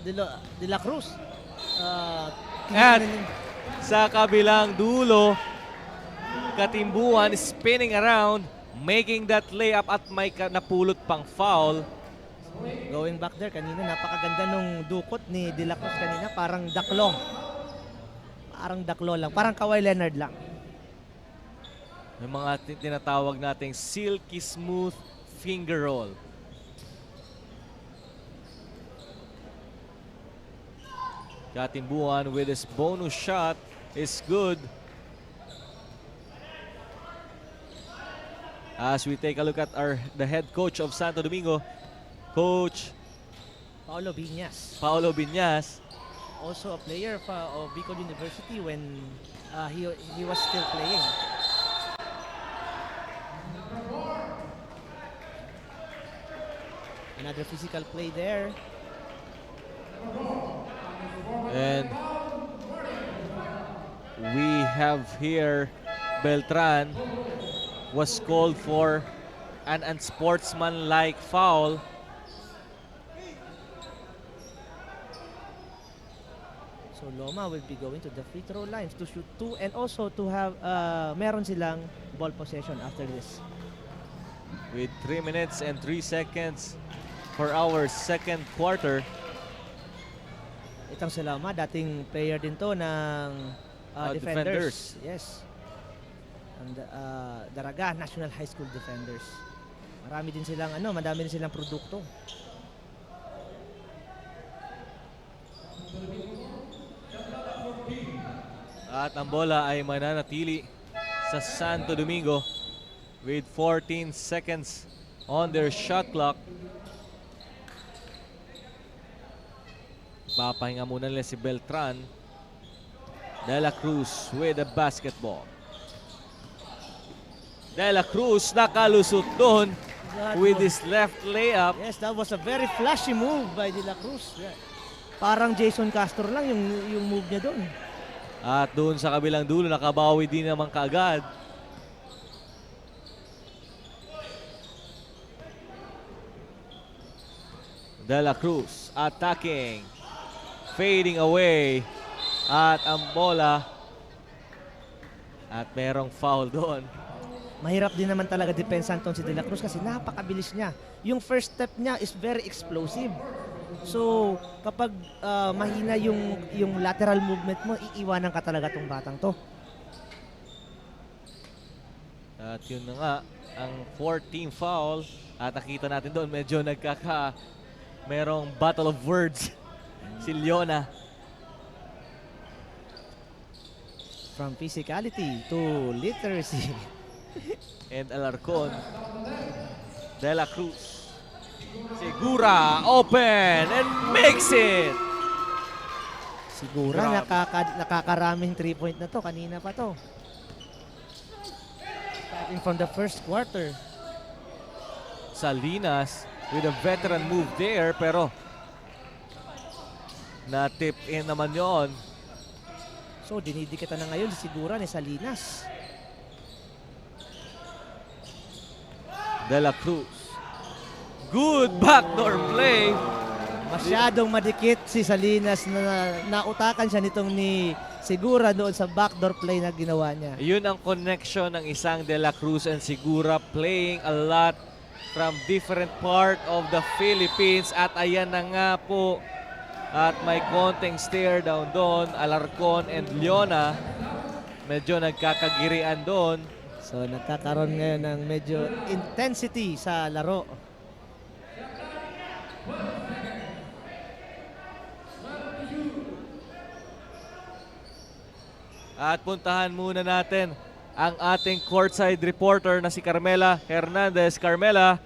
De La Cruz. At sa kabilang dulo, Katimbuhan spinning around, making that layup at may napulot pang foul. Going back there, kanina napakaganda nung dukot ni De La Cruz kanina. Parang daklo. Parang daklo lang. Parang Kawhi Leonard lang. Yung mga tinatawag nating silky smooth finger roll. Katimbuhan with his bonus shot is good. As we take a look at the head coach of Santo Domingo, Coach Paolo Viñas. Paolo Viñas. Also a player of Bicol University when he was still playing. Another physical play there. And we have here Beltran was called for an unsportsmanlike foul. So Loma will be going to the free throw lines to shoot 2 and also to have meron silang ball possession after this. With 3 minutes and 3 seconds for our second quarter. Itong si Loma, dating player din to ng Defenders. Yes. And Daraga National High School Defenders. Marami din silang produkto. At ang bola ay mananatili sa Santo Domingo with 14 seconds on their shot clock. Papahinga muna nila si Beltran. De La Cruz with the basketball. De La Cruz nakalusot doon with his left layup. Yes, that was a very flashy move by De La Cruz. Yeah. Parang Jason Castro lang yung move niya doon. At doon sa kabilang dulo, nakabawi din naman kaagad. De La Cruz attacking. Fading away. At ang bola. At merong foul doon. Mahirap din naman talaga depensa si De La Cruz kasi napakabilis niya. Yung first step niya is very explosive. So, kapag mahina yung lateral movement mo, iiwanan ka talaga tong batang to. At yun na nga, ang 4th team foul. At nakita natin doon, medyo merong battle of words si Leona. From physicality to literacy. And Alarcon. De La Cruz. Segura, open, and makes it! Siguro nakakaraming 3-point na to. Kanina pa to. Starting from the first quarter. Salinas with a veteran move there, pero na-tip in naman yon. So, dinidikitan na ngayon siguro ni Salinas. De La Cruz. Good backdoor play. Masyadong madikit si Salinas na nautakan siya nitong ni Segura doon sa backdoor play na ginawa niya. Yun ang connection ng isang De La Cruz and Segura, playing a lot from different part of the Philippines. At ayan na nga po. At may konting stare down doon. Alarcon and Leona medyo nagkakagirian doon. So, nagkakaroon ngayon ng medyo intensity sa laro. At puntahan muna natin ang ating courtside reporter na si Carmela Hernandez. Carmela.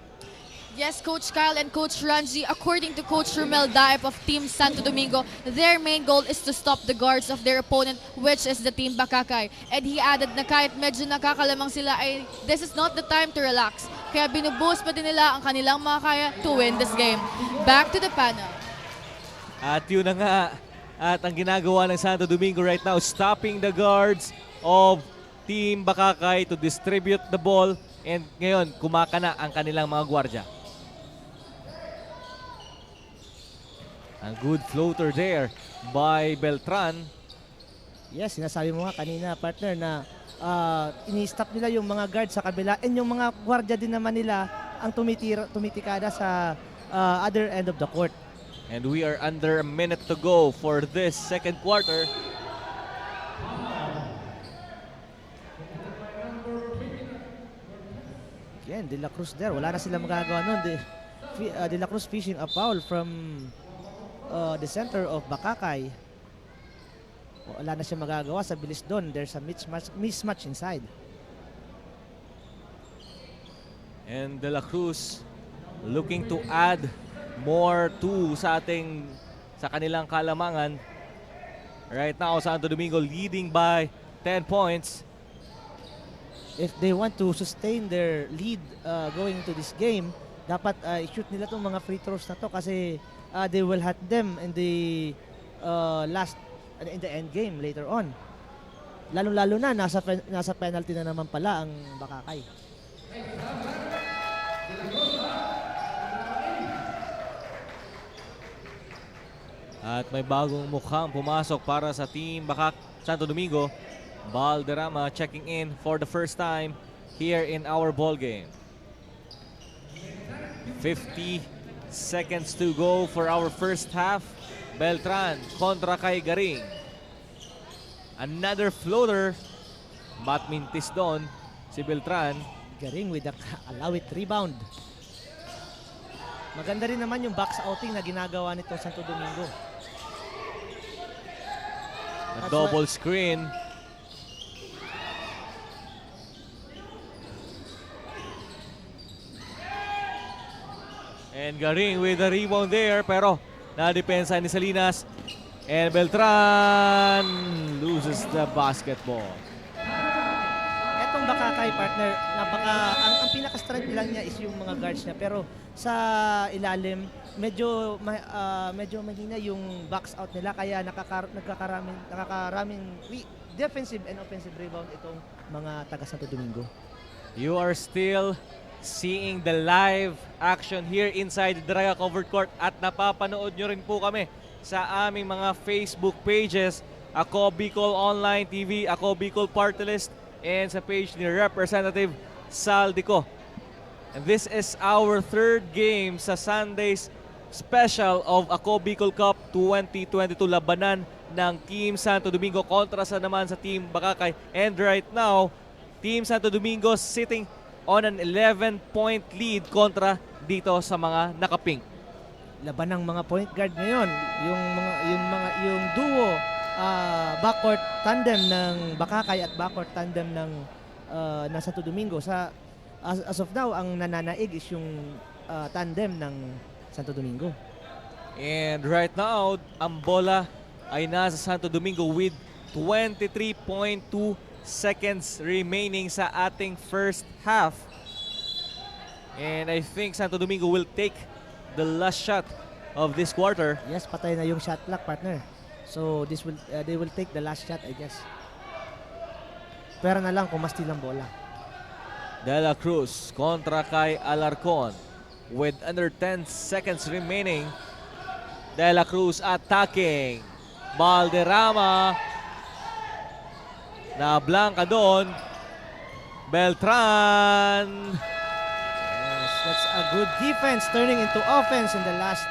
Yes, Coach Kyle and Coach Ranji, according to Coach Romel Daep of Team Santo Domingo, their main goal is to stop the guards of their opponent, which is the Team Bakakay. And he added na kahit medyo nakakalamang sila, ay this is not the time to relax. Kaya binubuhos pa din nila ang kanilang makakaya to win this game. Back to the panel. At yun na nga. At ang ginagawa ng Santo Domingo right now, stopping the guards of Team Bakakay to distribute the ball. And ngayon, kumakana ang kanilang mga gwardya. A good floater there by Beltran. Yes, sinasabi mo nga kanina, partner, na ini-stop nila yung mga guard sa kabila and yung mga gwardya din naman nila ang tumitikada sa other end of the court. And we are under a minute to go for this second quarter. Again, De La Cruz there. Wala na sila magagawa nun. De La Cruz fishing a foul from the center of Bakakay. Wala na siya magagawa sa bilis doon. There's a mismatch inside. And De La Cruz looking to add more to sa kanilang kalamangan. Right now, Santo Domingo leading by 10 points. If they want to sustain their lead going into this game, dapat i-shoot nila itong mga free throws na to kasi they will hurt them in the in the end game later on. Lalo-lalo na nasa penalty na naman pala ang Bakakay. At may bagong mukhang pumasok para sa team Santo Domingo. Valderrama checking in for the first time here in our ball game. 50 seconds to go for our first half. Beltran kontra kay Garing. Another floater. Matmintis doon si Beltran. Garing with the allow-it rebound. Maganda rin naman yung box outing na ginagawa nito Santo Domingo. A double screen. And Garing with the rebound there, pero na-depensa ni Salinas. And Beltran loses the basketball. Etong Bakakay, partner, ang pinaka-strength lang niya is yung mga guards niya, pero sa ilalim medyo mahina yung box out nila kaya nakakaraming defensive and offensive rebound itong mga taga Santo Domingo. You are still seeing the live action here inside the Draga Covered Court at napapanood nyo rin po kami sa aming mga Facebook pages, Ako Bicol Online TV, Ako Bicol Party List, and sa page ni Representative Saldico. And this is our third game sa Sunday's special of Ako Bicol Cup 2022, labanan ng Team Santo Domingo kontra sa naman sa Team Bakakay. And right now, Team Santo Domingo sitting on an 11-point lead kontra dito sa mga nakapink. Laban ng mga point guard ngayon, yung duo backcourt tandem ng Bakakay at backcourt tandem ng Santo Domingo. As of now, ang nananaig is yung tandem ng Santo Domingo. And right now, ang bola ay nasa Santo Domingo with 23.2 seconds remaining sa ating first half. And I think Santo Domingo will take the last shot of this quarter. Yes, patay na yung shot clock, partner. So they will take the last shot, I guess. Pera na lang kung mastil ang bola. De La Cruz kontra kay Alarcon with under 10 seconds remaining. De La Cruz attacking. Valderrama na blanca doon. Beltran. Yes, that's a good defense turning into offense in the last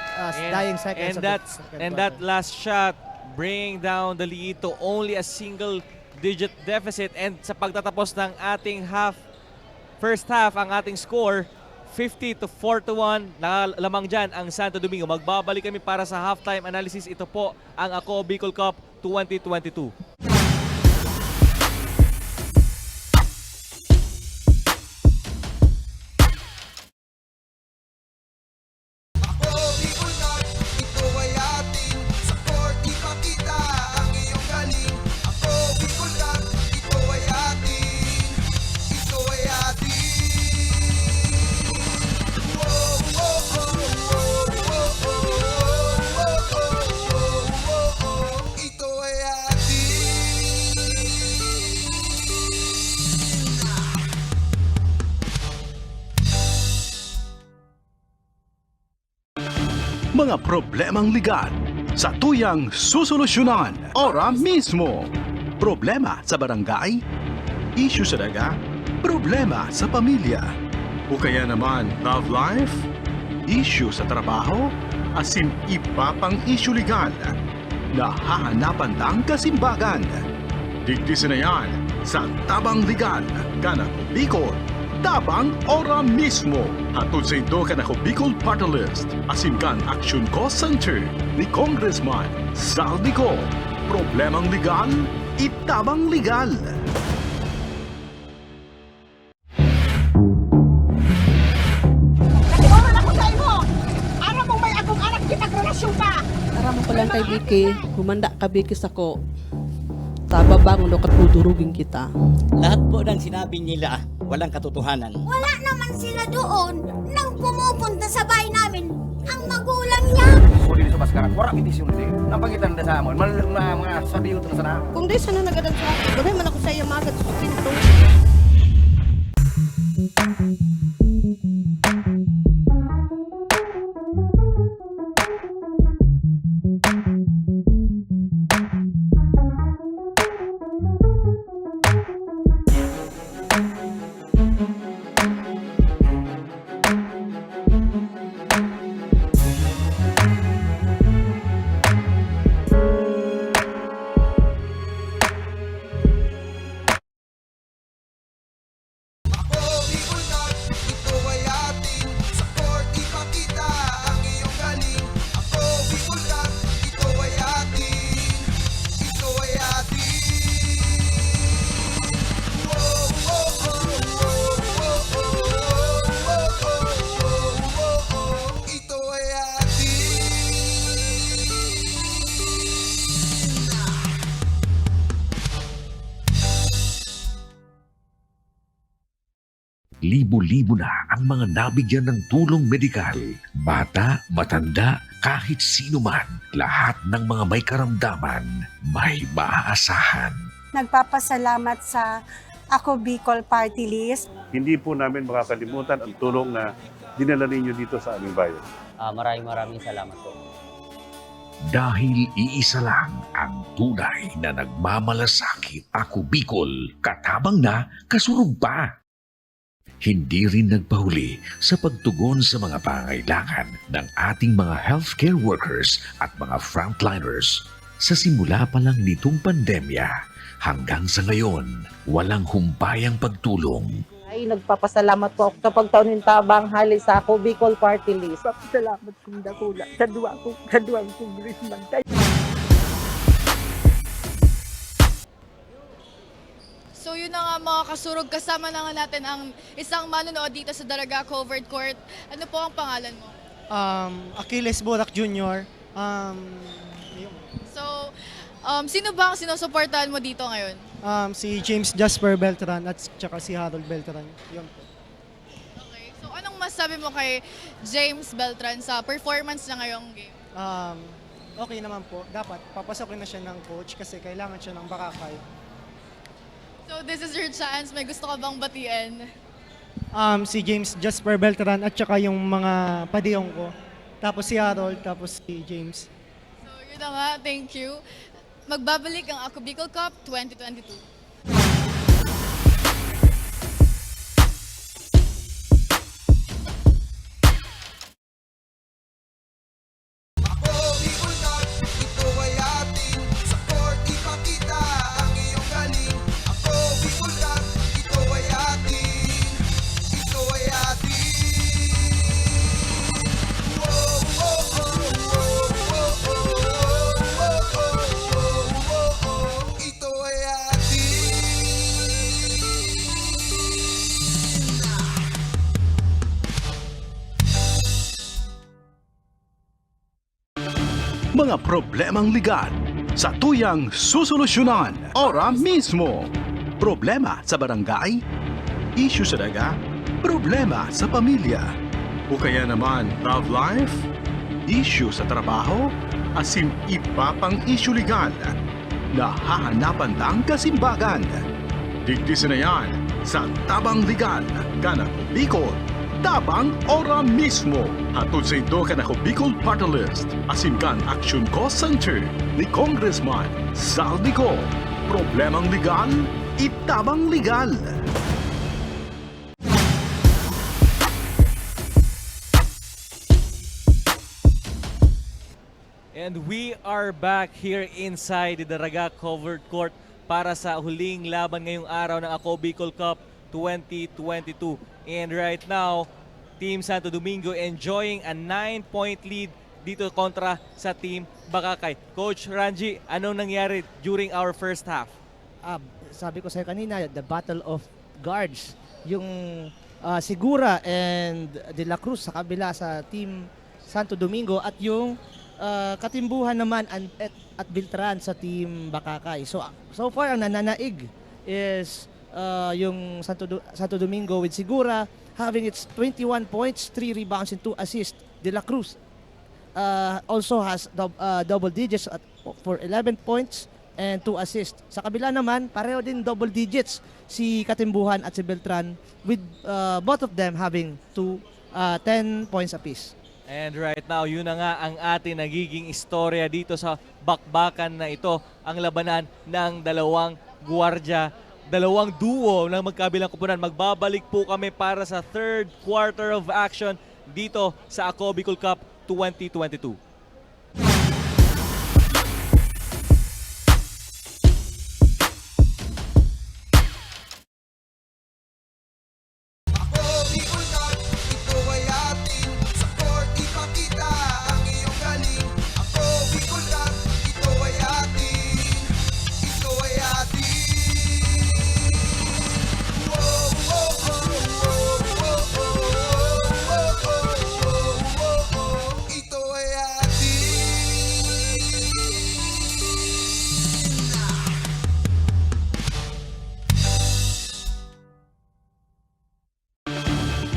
dying seconds. And that last shot bring down the lead to only a single digit deficit. And sa pagtatapos ng ating first half, ang ating score 50-41, nakalamang dyan ang Santo Domingo. Magbabalik kami para sa halftime analysis. Ito po ang Ako Bicol Cup 2022. Mga problemang legal sa tuyang susolusyonan ora mismo. Problema sa barangay, issue sa daga, problema sa pamilya. O kaya naman love life, issue sa trabaho, asin iba pang issue legal. Nahahanapan ng kasimbagan. Digdisin na yan sa Tabang Legal, Kanako Bicol. Tabang ora mismo. Hatod sa ito Kanako Bicol Party List. Asin kan Action Cost Center ni Congressman Saldico. Problemang legal, itabang legal. Nag-oral ako sa imo! Ara mo may akong anak kitag-relasyon pa! Aram ko lang kay Vicky, humanda ka Vicky sako. Tababang ulo katudurugin kita. Lahat po ng sinabi nila, walang katotohanan. Wala naman sila doon nang pumupunta sa bahay namin ang magulang niya. Kung dito sa Baskaran, wala petisyon din. Nang pangitan na sa amon, mga sabiyo ito na sana. Kung di sana nagadan sa akin, doon man ako sa iya magad sa pinto. Libo-libo na ang mga nabigyan ng tulong medikal. Bata, matanda, kahit sino man, lahat ng mga may karamdaman, may maaasahan. Nagpapasalamat sa Ako Bicol Party List. Hindi po namin makakalimutan ang tulong na dinala ninyo dito sa aming bayan. Maraming salamat po. Dahil iisa lang ang tunay na nagmamalasakit. Ako Bicol, katabang na, kasurug pa. Hindi rin nagpahuli sa pagtugon sa mga pangailangan ng ating mga healthcare workers at mga frontliners. Sa simula pa lang nitong pandemya, hanggang sa ngayon, walang humpayang pagtulong. Ay, nagpapasalamat po ako sa pagtaon ng tabang hali sa ako Bicol Party List. Salamat kong dakula sa duwang congressman. So yun na nga mga kasurog, kasama na nga natin ang isang manonood dito sa Daraga Covered Court. Ano po ang pangalan mo? Achilles Borak Jr. So, sino ba ang sinusuportahan mo dito ngayon? Si James Jasper Beltran at saka si Harold Beltran. Yun po. Okay, so anong masabi mo kay James Beltran sa performance na ngayong game? Okay naman po. Dapat papasokin na siya ng coach kasi kailangan siya ng bakakay. So this is your chance, may gusto ka bang batiin? Si James Jasper Beltran at saka yung mga padiyong ko. Tapos si Harold, tapos si James. So yun na nga, thank you. Magbabalik ang Ako Bicol Cup 2022. Mga problemang legal sa tuyang susolusyonan ora mismo. Problema sa barangay, issue sa daga, problema sa pamilya. O kaya naman love life, issue sa trabaho, asim iba pang issue legal. Nahahanapan ng kasimbagan. Digdisin na yan sa Tabang Legal, Kanako Bicol. Tabang ora mismo. Hatod sa ito Kanako Bicol Party List. Asim kan Action Cost Center ni Congressman Saldico. Problemang legal, itabang legal. And we are back here inside the Daraga Covered Court para sa huling laban ngayong araw ng Ako Bicol Cup 2022. And right now, Team Santo Domingo enjoying a 9-point lead dito kontra sa Team Bakakay. Coach Ranji, anong nangyari during our first half? Sabi ko sa'yo kanina, the battle of guards. Yung Segura and De La Cruz sa kabila sa Team Santo Domingo at yung katimbuhan naman at Beltran sa Team Bakakay. So far, ang nananaig is yung Santo Domingo with Segura having its 21 points, 3 rebounds and 2 assists. De La Cruz also has double digits for 11 points and 2 assists. Sa kabila naman, pareho din double digits si Katimbuhan at si Beltran with both of them having 10 points apiece. And right now, yun na nga ang ating nagiging istorya dito sa bakbakan na ito, ang labanan ng dalawang gwardiya, dalawang duo ng magkabilang kupunan. Magbabalik po kami para sa third quarter of action dito sa Ako Bicol Cup 2022.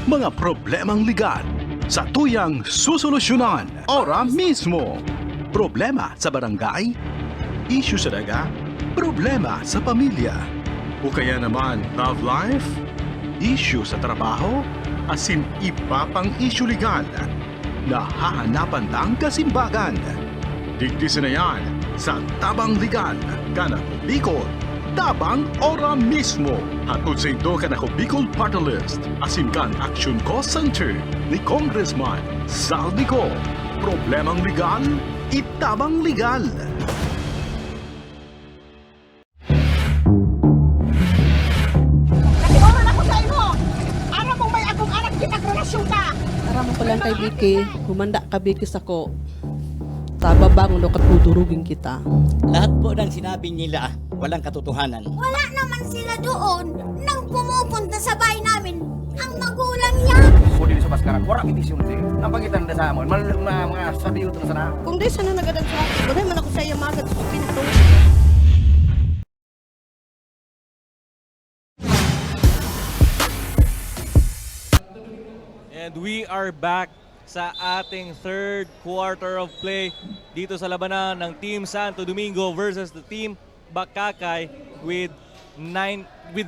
Mga problemang legal sa tuyang susolusyonan ora mismo. Problema sa barangay, issue sa daga, problema sa pamilya. O kaya naman love life, issue sa trabaho, asim iba pang issue legal. Nahahanapan ng kasimbagan. Digdisin na yan sa Tabang Legal, Kanako Bicol. itabang ora mismo. Hatod sa ito ka na ko Bicol Party List. Asin kan Action Call Center ni Congressman Saldico. Problemang legal, itabang legal. Nakiuran ako sa imo. Ara mo may akong anak kinagrelasyon ka. Para mo lang kay Vicky, humanda ka Vicky sako. Tababangon o katudurugin kita. Lahat po ng sinabi nila, walang katotohanan. Wala naman sila doon nang pumupunta sa bahay namin ang magulang niya. Kung dili sa maskara, wala petisyon di. Ang pangitan na sa amon, mga sabiyo na sana. Kung di sana nagadan sa akin, wala man ako sa iya magad sa pinto. And we are back sa ating third quarter of play dito sa labanan ng Team Santo Domingo versus the Team Bakakay with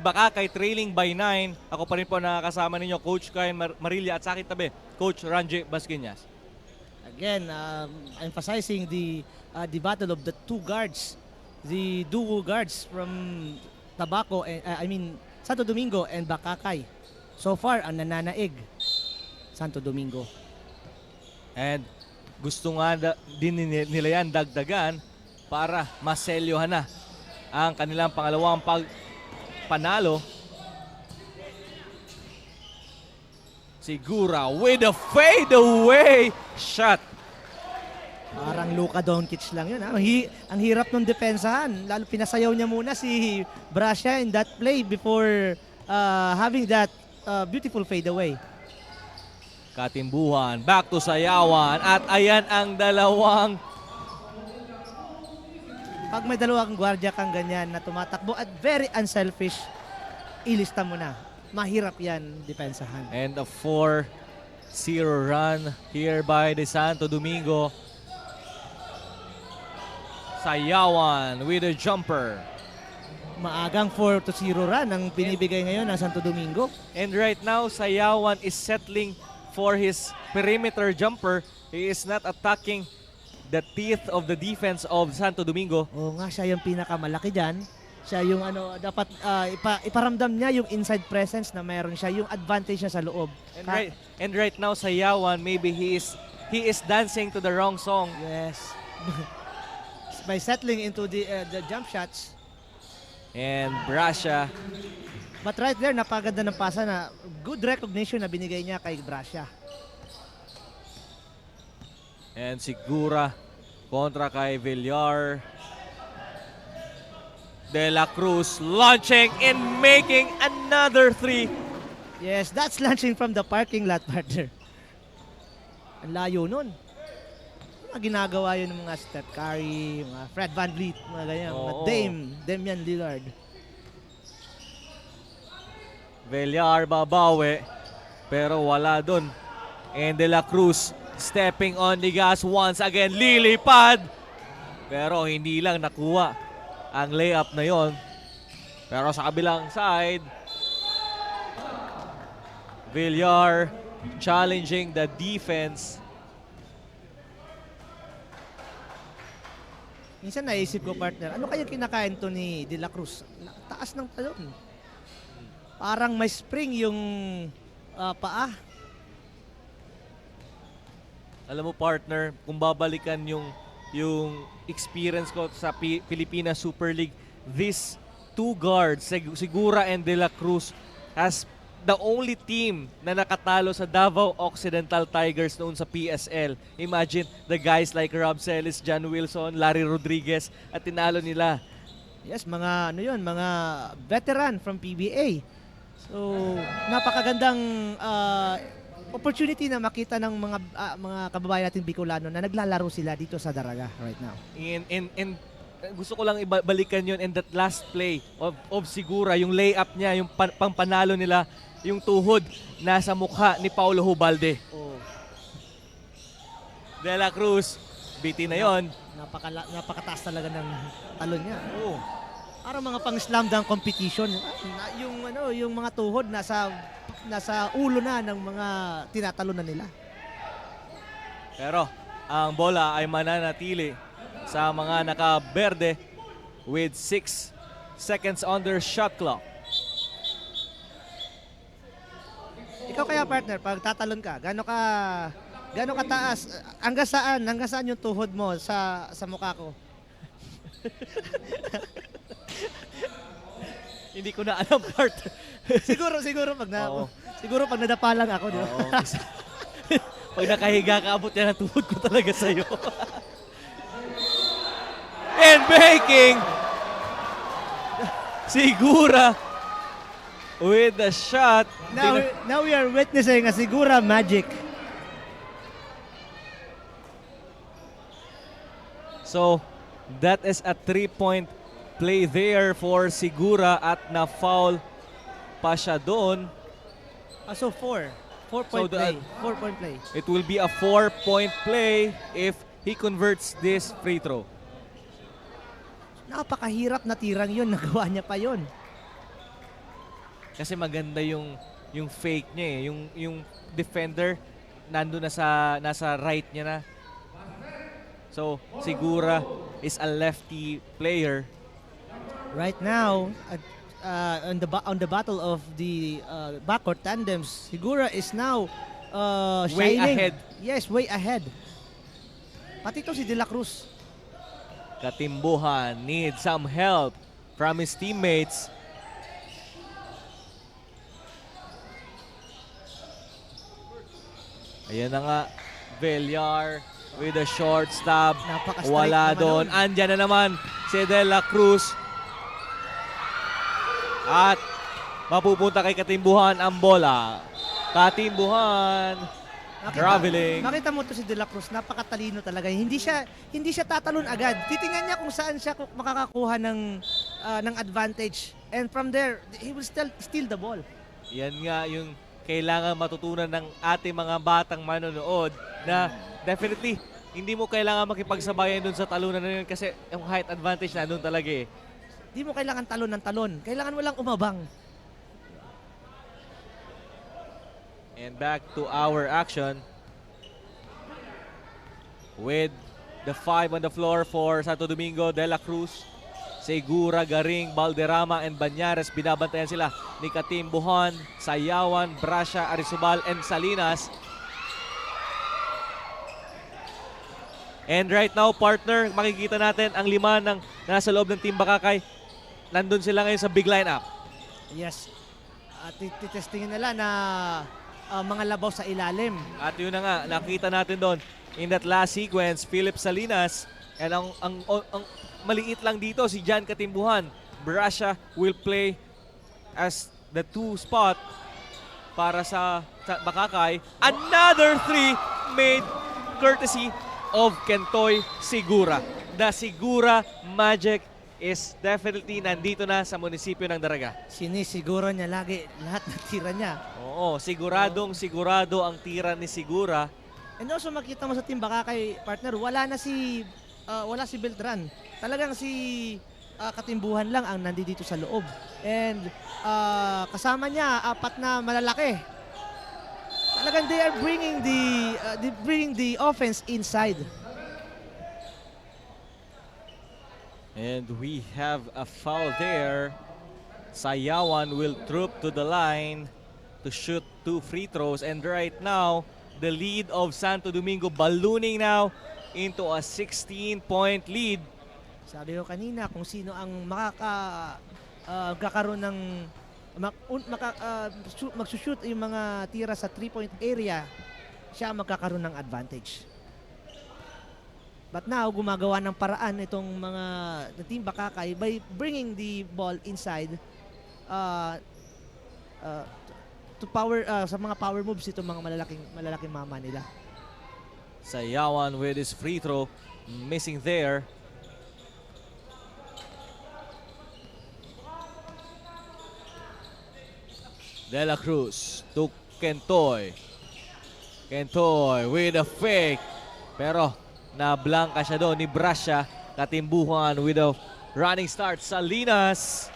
Bakakay trailing by 9. Ako pa rin po nakakasama ninyo, Coach Kyle Marilla, at sa akin tabi, Coach Ranji Basquinas. Again, emphasizing the battle of the two guards, the duo guards from Tabaco, Santo Domingo and Bakakay. So far, ang nananaig, Santo Domingo. And gusto nga din nila yan dagdagan para maselyohan na ang kanilang pangalawang panalo. Segura with a fadeaway shot. Parang Luka Doncic lang yun. Ang hirap ng depensahan. Lalo pinasayaw niya muna si Brasha in that play before having that beautiful fadeaway. Katimbuhan, back to sayawan, at ayan ang dalawang. Pag may dalawang gwardiya kang ganyan na tumatakbo at very unselfish, ilista mo na. Mahirap yan depensahan. And a 4-0 run here by the Santo Domingo. Sayawan with a jumper. Maagang 4-0 run ang binibigay ngayon ng Santo Domingo. And right now, Sayawan is settling for his perimeter jumper. He is not attacking the teeth of the defense of Santo Domingo. Oo nga, siya yung pinakamalaki dyan. Siya yung dapat iparamdam niya yung inside presence na meron siya, yung advantage niya sa loob. And right now, Sayawan, maybe he is dancing to the wrong song. Yes. By settling into the jump shots. And Brasha. But right there, napaganda ng pasa na good recognition na binigay niya kay Brasha. And Segura kontra kay Villar. De La Cruz launching and making another 3. Yes, that's launching from the parking lot, partner. Ang layo nun. Mga ginagawa yun ng mga Steph Curry, mga Fred VanVleet, mga ganyan, mga Damian Lillard. Villar babawi, pero wala dun. And De La Cruz stepping on the gas once again. Lilipad, pero hindi lang nakuha ang layup na yon. Pero sa kabilang side, Villar challenging the defense. Minsan naisip ko, partner, ano kaya kinakain to ni De La Cruz? Taas ng talon. Parang may spring yung paa. Alam mo, partner, kung babalikan yung experience ko sa Pilipinas Super League, these two guards, Segura and De La Cruz, as the only team na nakatalo sa Davao Occidental Tigers noon sa PSL. Imagine the guys like Rob Celis, John Wilson, Larry Rodriguez, at tinalo nila. Yes, mga mga veteran from PBA. So, napakagandang opportunity na makita ng mga kababayan natin Bicolano na naglalaro sila dito sa Daraga right now. And gusto ko lang ibalikan yun, and that last play of Segura, yung layup niya, yung pangpanalo nila, yung tuhod nasa mukha ni Paulo Hubalde. Oh. De La Cruz, biti na yon. Napakataas talaga ng talon niya. Oh. Parang mga pang slam dunk competition. Yung mga tuhod nasa ulo na ng mga tinatalunan nila. Pero ang bola ay mananatili sa mga naka-berde with 6 seconds on their shot clock. Ikaw kaya partner, pag tatalon ka, gaano ka taas? Hanggang saan yung tuhod mo sa mukha ko? Hindi ko na alam, partner. siguro Oo. pag nadapa lang ako, di ba? Oo. Pag nakahiga ka, abot yan ang tuhod ko talaga sa'yo. And making Sigura with the shot. Now we are witnessing a Sigura magic. So, that is a 3-point play there for Sigura at na-foul pa siya doon. So 4-point play. 4-point play. It will be a 4-point play if he converts this free throw. Napakahirap na tirang yun. Nagawa niya pa yun. Kasi maganda yung fake niya eh. Yung defender nandun na nasa right niya na. So, Sigura is a lefty player. Right now, on the battle of the backcourt tandems, Sigura is now Way shining. ahead. Yes, way ahead. Pati ito si De La Cruz. Katimbuhan needs some help from his teammates. Ayan na nga, Villar with a short stab. Napaka-strike Wala naman doon. nun. Andyan na naman si De La Cruz. At mapupunta kay Katimbuhan ang bola. Katimbuhan. Traveling. Makita mo to si De La Cruz, napakatalino talaga. Hindi siya tatalon agad. Titingnan niya kung saan siya makakakuha ng advantage. And from there, he will still steal the ball. Yan nga yung kailangan matutunan ng ating mga batang manonood na definitely hindi mo kailangan makipagsabayan dun sa talunan na yun kasi yung height advantage na doon talaga eh. Di mo kailangan talon ng talon. Kailangan mo lang umabang. And back to our action with the 5 on the floor for Santo Domingo, De La Cruz, Segura, Garing, Balderrama, and Banyares. Binabantayan sila ni Katimbuhan, Sayawan, Brasha, Arizobal, and Salinas. And right now, partner, makikita natin ang 5 ng nasa loob ng Team Bakakay. Nandun sila ngayon sa big lineup. Yes. At titestingin nila na mga labaw sa ilalim. At yun na nga, nakita natin doon in that last sequence, Philip Salinas, and ang maliit lang dito si Jan Katimbuhan. Brasha will play as the 2 spot para sa Bakakay. Another 3 made courtesy of Kentoy Sigura. The Sigura magic is definitely nandito na sa munisipyo ng Daraga. Sinisiguro niya lagi lahat ng tira niya. Oo, sigurado ang tira ni Sigura. And also makita mo sa Team Bakakay, partner, wala si Beltran. Talagang si Katimbuhan lang ang nandito sa loob. And kasama niya 4 na malalaki. Talagang they are bringing the offense inside. And we have a foul there. Sayawan will troop to the line to shoot 2 free throws. And right now, the lead of Santo Domingo ballooning now into a 16-point lead. Sabi ko kanina kung sino ang magkakaroon ng magsushoot yung mga tira sa 3-point area, siya magkakaroon ng advantage. But now, gumagawa ng paraan itong mga Team Bakakay by bringing the ball inside to power sa mga power moves itong mga malalaking mama nila. Sayawan with his free throw, missing there. De La Cruz to Kentoy. Kentoy with a fake. Pero na-blanka siya doon ni Brasha. Katimbuhan with a running start. Salinas,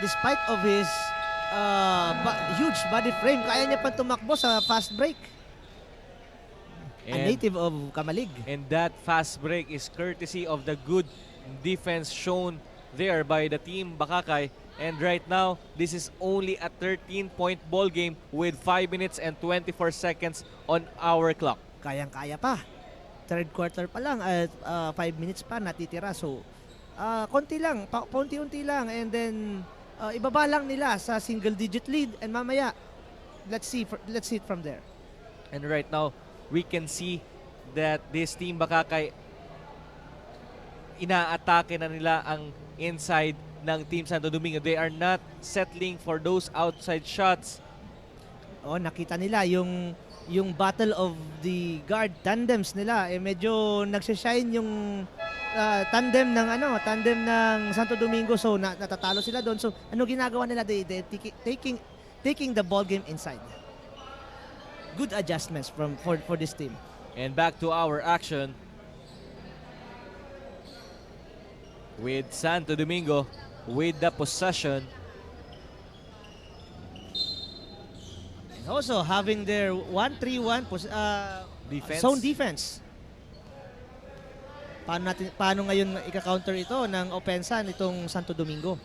Despite of his huge body frame, kaya niya pa tumakbo sa fast break. A native of Kamalig. And that fast break is courtesy of the good defense shown there by the team Bakakay. And right now, this is only a 13-point ball game with 5 minutes and 24 seconds on our clock. Kayang-kaya pa. Third quarter pa lang at 5 minutes pa natitira. So, konti lang, paunti-unti lang, and then ibaba lang nila sa single-digit lead, and mamaya, let's see it from there. And right now, we can see that this team Bakakay, inaatake na nila ang inside ng Team Santo Domingo. They are not settling for those outside shots. Oh, nakita nila yung battle of the guard tandems nila, medyo nagsishine yung tandem ng Santo Domingo, so natatalo sila doon. So ano ginagawa nila? They taking the ball game inside. Good adjustments for this team. And back to our action with Santo Domingo with the possession. And also having their 1-3-1 Defense. zone defense. Paano ngayon ika-counter ito ng opensa nitong Santo Domingo?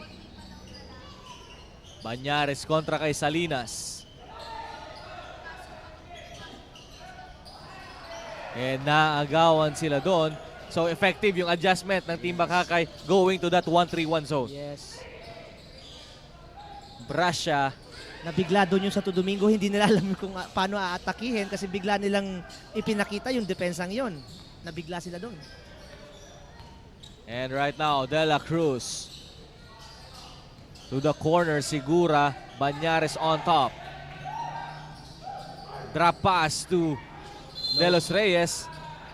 Banyares kontra kay Salinas. And naagawan sila doon. So effective yung adjustment ng Team Bakakay going to that 1-3-1 zone. Yes. Brasya. Nabigla doon yung Santo Domingo, hindi nila alam kung paano aatakihin kasi bigla nilang ipinakita yung depensang yon. Nabigla sila doon. And right now, De La Cruz to the corner, Segura, Banyares on top. Drop pass to De Los Reyes.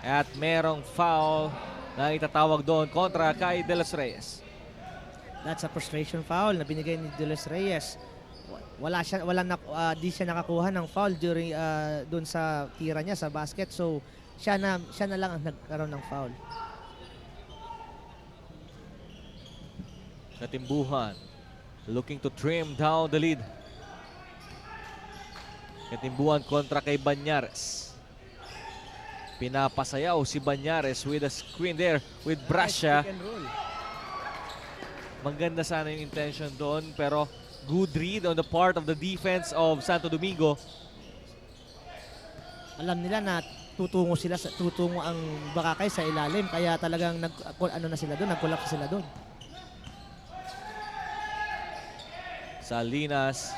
At merong foul na itatawag doon kontra kay De Los Reyes. That's a frustration foul na binigay ni De Los Reyes. Di siya nakakuha ng foul during doon sa tira niya sa basket. So siya na lang ang nagkaroon ng foul. Katimbuhan looking to trim down the lead. Katimbuhan kontra kay Banyares. Pinapasayaw si Banyares with a screen there with Brasya. Pick and roll. Maganda sana yung intention doon, pero good read on the part of the defense of Santo Domingo. Alam nila na tutungo ang Bakakay sa ilalim, kaya talagang nag-collapse sila doon. Salinas.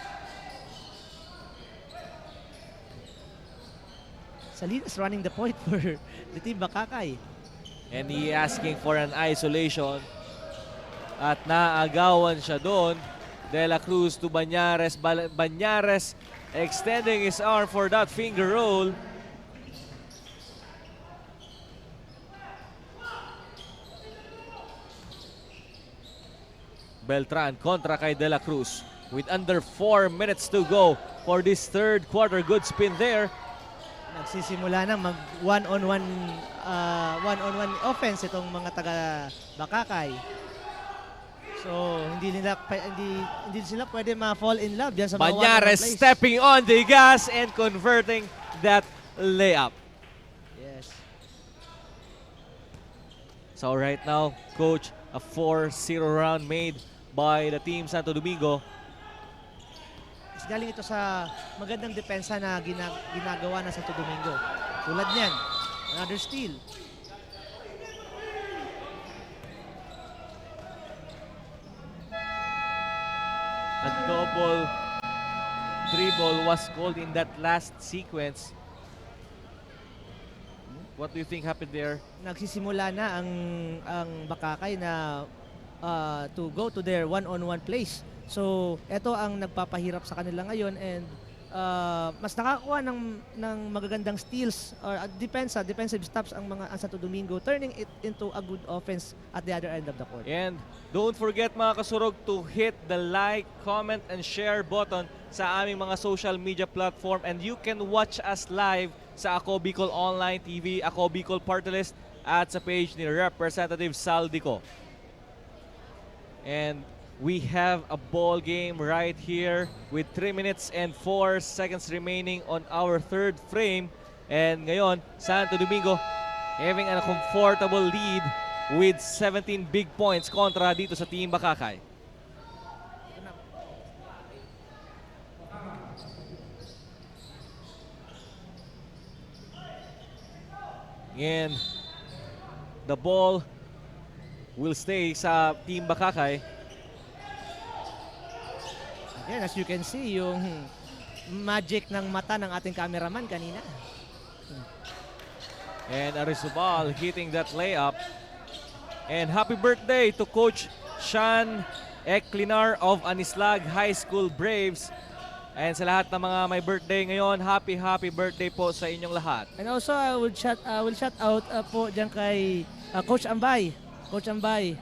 Salinas running the point for the team Bakakay. And he asking for an isolation. At naagawan siya doon. De La Cruz to Banyares. Banyares extending his arm for that finger roll. Beltran kontra kay De La Cruz. With under 4 minutes to go for this third quarter. Good spin there. Nagsisimula na mag one-on-one offense itong mga taga Bakakay. So hindi sila pwede ma-fall in love diyan sa mga Banyares one-on-one plays. stepping on the gas and converting that layup. Yes. So right now, coach, a 4-0 round made by the team Santo Domingo. Galing ito sa magandang depensa na ginagawa ng Santo Domingo. Tulad niyan, another steal. A double dribble was called in that last sequence. What do you think happened there? Nagsisimula na ang Bakakay na to go to their one-on-one plays. So, ito ang nagpapahirap sa kanila ngayon, and mas nakakuha ng magagandang steals or defensive stops ang Santo Domingo, turning it into a good offense at the other end of the court. And don't forget mga kasurog to hit the like, comment, and share button sa aming mga social media platform, and you can watch us live sa Ako Bicol Online TV, Ako Bicol Party List, at sa page ni Representative Saldico. And we have a ball game right here with 3 minutes and 4 seconds remaining on our third frame. And ngayon, Santo Domingo having a comfortable lead with 17 big points kontra dito sa Team Bakakay. And the ball will stay sa Team Bakakay. Again, as you can see, yung magic ng mata ng ating cameraman kanina. And Arizobal hitting that layup. And happy birthday to Coach Sean Eklinar of Anislag High School Braves. And sa lahat ng mga may birthday ngayon, happy birthday po sa inyong lahat. And also, I will shout out po dyan kay Coach Ambay. Coach Ambay.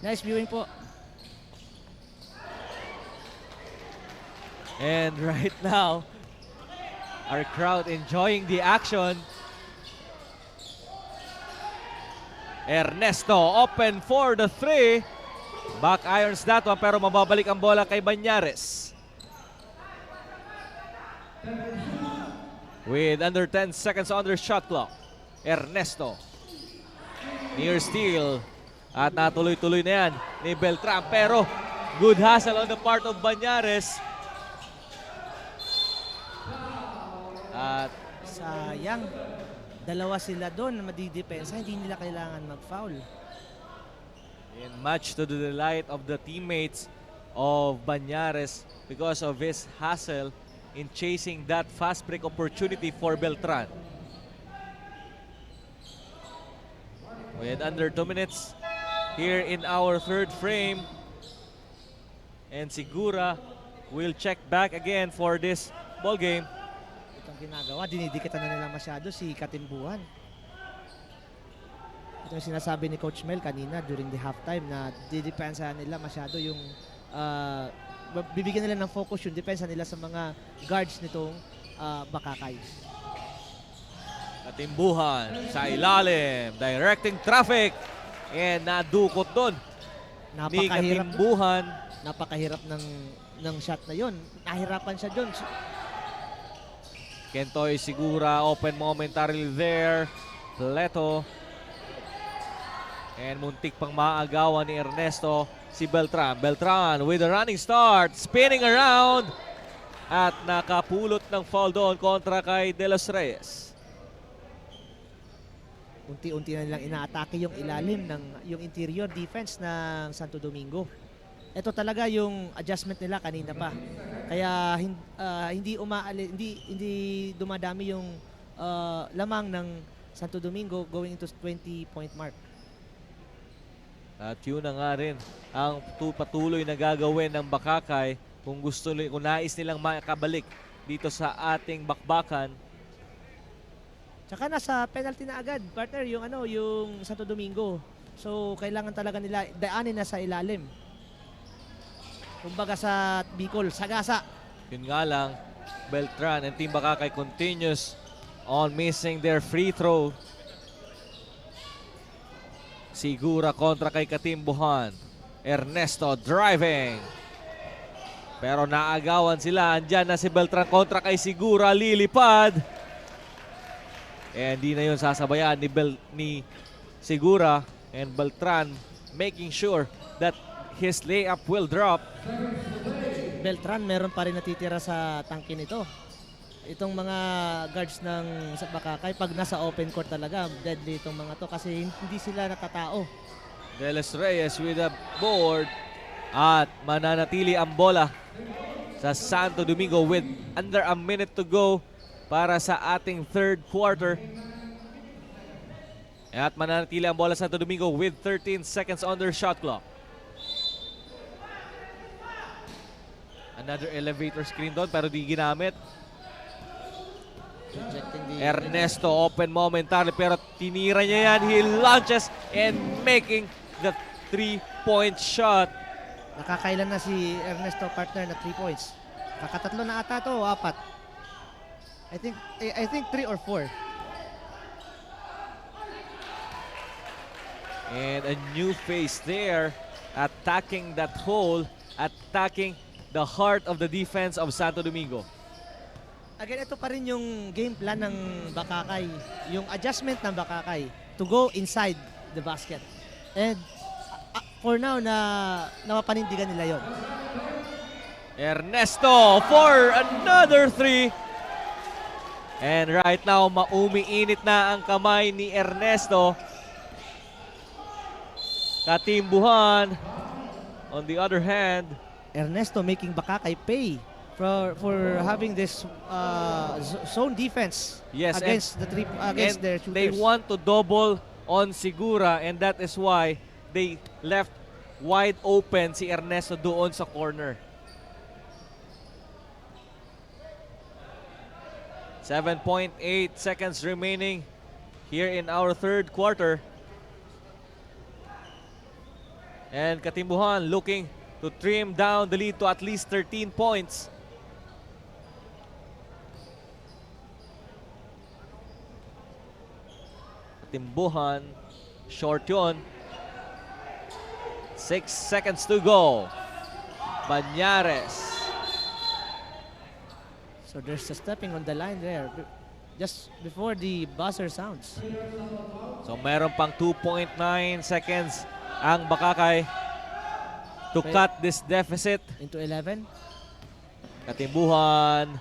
Nice viewing po. And right now, our crowd enjoying the action. Ernesto open for the three. Back irons that one pero mababalik ang bola kay Banyares. With under 10 seconds on their shot clock. Ernesto. Near steal. At natuloy-tuloy na yan ni Beltran. Pero good hustle on the part of Banyares. At Sayang. Dalawa sila doon na madidepensa. Hindi nila kailangan mag-foul. and much to the delight of the teammates of Banyares because of his hustle in chasing that fast break opportunity for Beltran. With under 2 minutes here in our third frame, and Segura will check back again for this ball game. Itong ginagawa, dinidikitan na nila masyado si Katimbuhan. Ito yung sinasabi ni Coach Mel kanina during the halftime na didepensa nila masyado yung bibigyan nila ng focus yung depensa nila sa mga guards nitong Bakakay. Katimbuhan sa ilalim, directing traffic, and nadukot doon ni Katimbuhan. Napakahirap ng shot na yon. Nahirapan siya doon. Kentoy Segura open momentarily there. Pleto. And muntik pang maagawan ni Ernesto si Beltran. Beltran with a running start, spinning around. At nakapulot ng foul doon kontra kay De Los Reyes. Unti-unti na nilang inaatake yung ilalim ng yung interior defense ng Santo Domingo. Ito talaga yung adjustment nila kanina pa. Kaya hindi dumadami yung lamang ng Santo Domingo going into 20-point mark. At yun na nga rin ang patuloy na gagawin ng Bakakay kung nais nilang makabalik dito sa ating bakbakan. Tsaka nasa penalty na agad, partner, yung Santo Domingo. So kailangan talaga nila daanin na sa ilalim. Kumbaga sa Bicol, sagasa. Yun nga lang, Beltran and Team Bakakay continues on missing their free throw. Segura kontra kay Katimbuhan. Ernesto driving. Pero naagawan sila. Andyan na si Beltran kontra kay Segura. Lilipad. And di na yun sasabayan ni Segura. And Beltran making sure that his layup will drop. Beltran meron pa rin natitira sa tangke nito. Itong mga guards ng Bakakay, pag nasa open court talaga, deadly itong mga to kasi hindi sila natatao. De Los Reyes with a board. At mananatili ang bola sa Santo Domingo with under a minute to go para sa ating third quarter. At mananatili ang bola sa Santo Domingo with 13 seconds on their shot clock. Another elevator screen doon pero di ginamit. Ernesto open momentarily pero tinira niya yan. He launches and making the 3-point shot. Nakakailan na si Ernesto, partner, na 3 points. Kakatatlo na ata to, 4. I think 3 or 4. And a new face there, attacking that hole, attacking the heart of the defense of Santo Domingo. Again, ito pa rin yung game plan ng Bakakay. Yung adjustment ng Bakakay. to go inside the basket. And for now, napapanindigan nila yon. Ernesto for another 3. And right now, maumiinit na ang kamay ni Ernesto. Katimbuhan, on the other hand, Ernesto making Bakakay pay for having this zone defense yes, against and their shooters. they want to double on Sigura, and that is why they left wide open si Ernesto doon sa corner. 7.8 seconds remaining here in our third quarter. And Katimbuhan looking to trim down the lead to at least 13 points. Katimbuhan, short yun. 6 seconds to go. Banyares. So there's a stepping on the line there just before the buzzer sounds. So meron pang 2.9 seconds ang Bakakay to Okay. cut this deficit. Into 11. Katimbuhan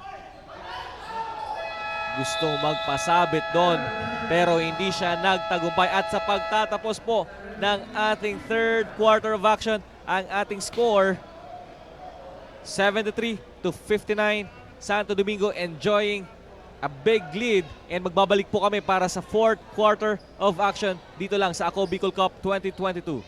gustong magpasabit doon pero hindi siya nagtagumpay. At sa pagtatapos po ng ating third quarter of action, ang ating score 73-59. Santo Domingo enjoying a big lead, and magbabalik po kami para sa fourth quarter of action dito lang sa Ako Bicol Cup 2022.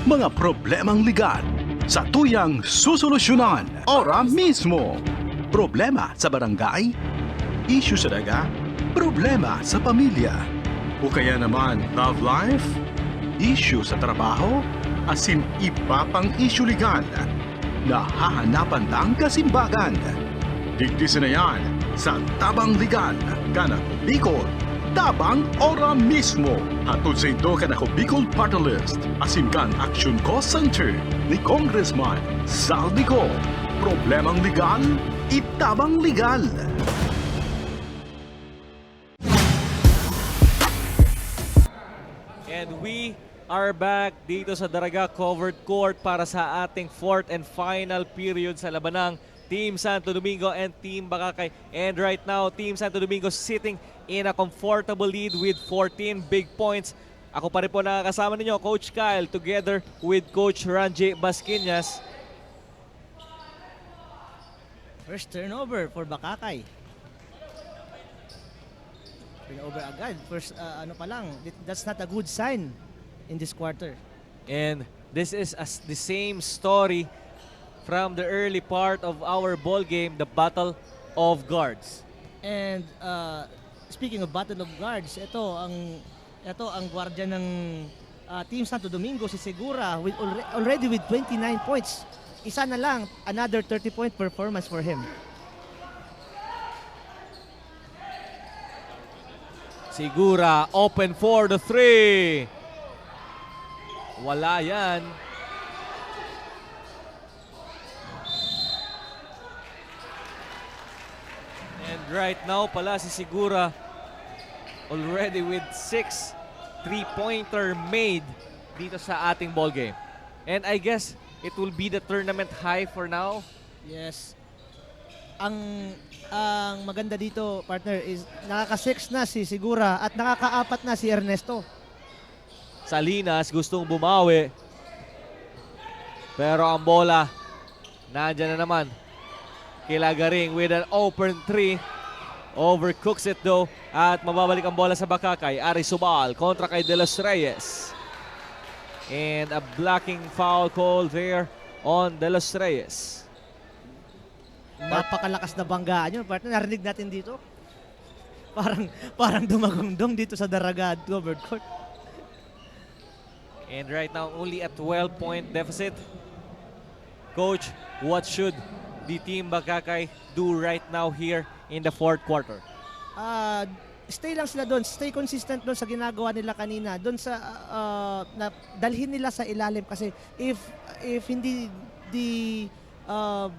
Mga problemang legal sa tuyang susolusyonan ora mismo. Problema sa barangay, issue sa daga, problema sa pamilya. O kaya naman love life, issue sa trabaho, asin iba pang issue legal. Nahahanapan ng kasimbagan. Digdisin na yan sa Tabang Legal, Kanako Bicol. Tabang ora mismo. Hatod sa ito Kanako Bicol Party List. Asin kan Action Cost Center ni Congressman Saldico. Problemang legal, itabang legal. And we are back dito sa Daraga Covered Court para sa ating fourth and final period sa labanang Team Santo Domingo and Team Bakakay. And right now, Team Santo Domingo sitting in a comfortable lead with 14 big points. Ako pa rin po nakakasama ninyo, Coach Kyle, together with Coach Ranji Basquinas. First turnover for Bakakay. Turnover agad. First, ano pa lang, that's not a good sign in this quarter. And this is the same story from the early part of our ball game, the Battle of Guards. And speaking of Battle of Guards, ito ang gwardiya ng Team Santo Domingo, si Segura, with already with 29 points. Isa na lang, another 30-point performance for him. Segura open for the three. Wala yan. And right now pala si Segura already with 6 3-pointer made dito sa ating ball game. And I guess it will be the tournament high for now. Yes. Ang maganda dito, partner, is nakaka-6 na si Segura at nakaka-4 na si Ernesto. Salinas gustong bumawi. Pero ang bola nandyan na naman. Kilagaring with an open 3. Overcooks it though. At mababalik ang bola sa Bakakay. Ari Subal kontra kay De Los Reyes. And a blocking foul call there on De Los Reyes. Napakalakas na banggaan yun. Partner, narinig natin dito. Parang dumagundong dito sa Daraga covered court. And right now, only a 12-point deficit. Coach, what should the Team Bakakay do right now here in the fourth quarter? Stay lang sila doon, stay consistent doon sa ginagawa nila kanina, doon sa na dalhin nila sa ilalim kasi if hindi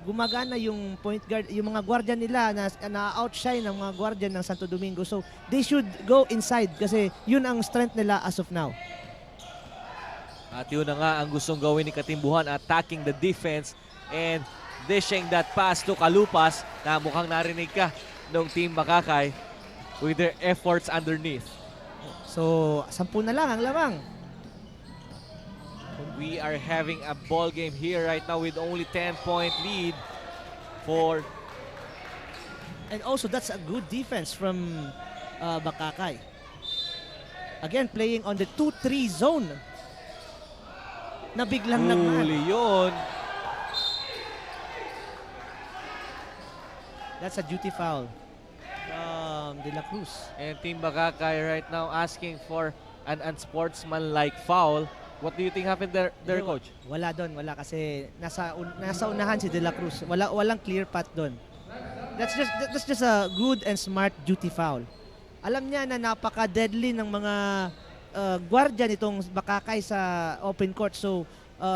gumagana yung point guard, yung mga guardian nila na outshine ng mga guardian ng Santo Domingo, so they should go inside kasi yun ang strength nila as of now. At yun na nga ang gustong gawin ni Katimbuhan, attacking the defense and dishing that pass to Kalupas na mukhang narinig ka ng Team Bakakay with their efforts underneath. So 10 na lang ang lamang. We are having a ball game here right now with only 10-point lead for... And also that's a good defense from Bakakay. Again, playing on the 2-3 zone. Na biglang nagman. Huli yun. That's a duty foul from De La Cruz. And Team Bakakay right now asking for an unsportsmanlike foul. What do you think happened there Coach? Wala doon, wala kasi nasa unahan si De La Cruz. Walang clear path doon. That's just a good and smart duty foul. Alam niya na napaka-deadly ng mga guardian itong Bakakay sa open court. So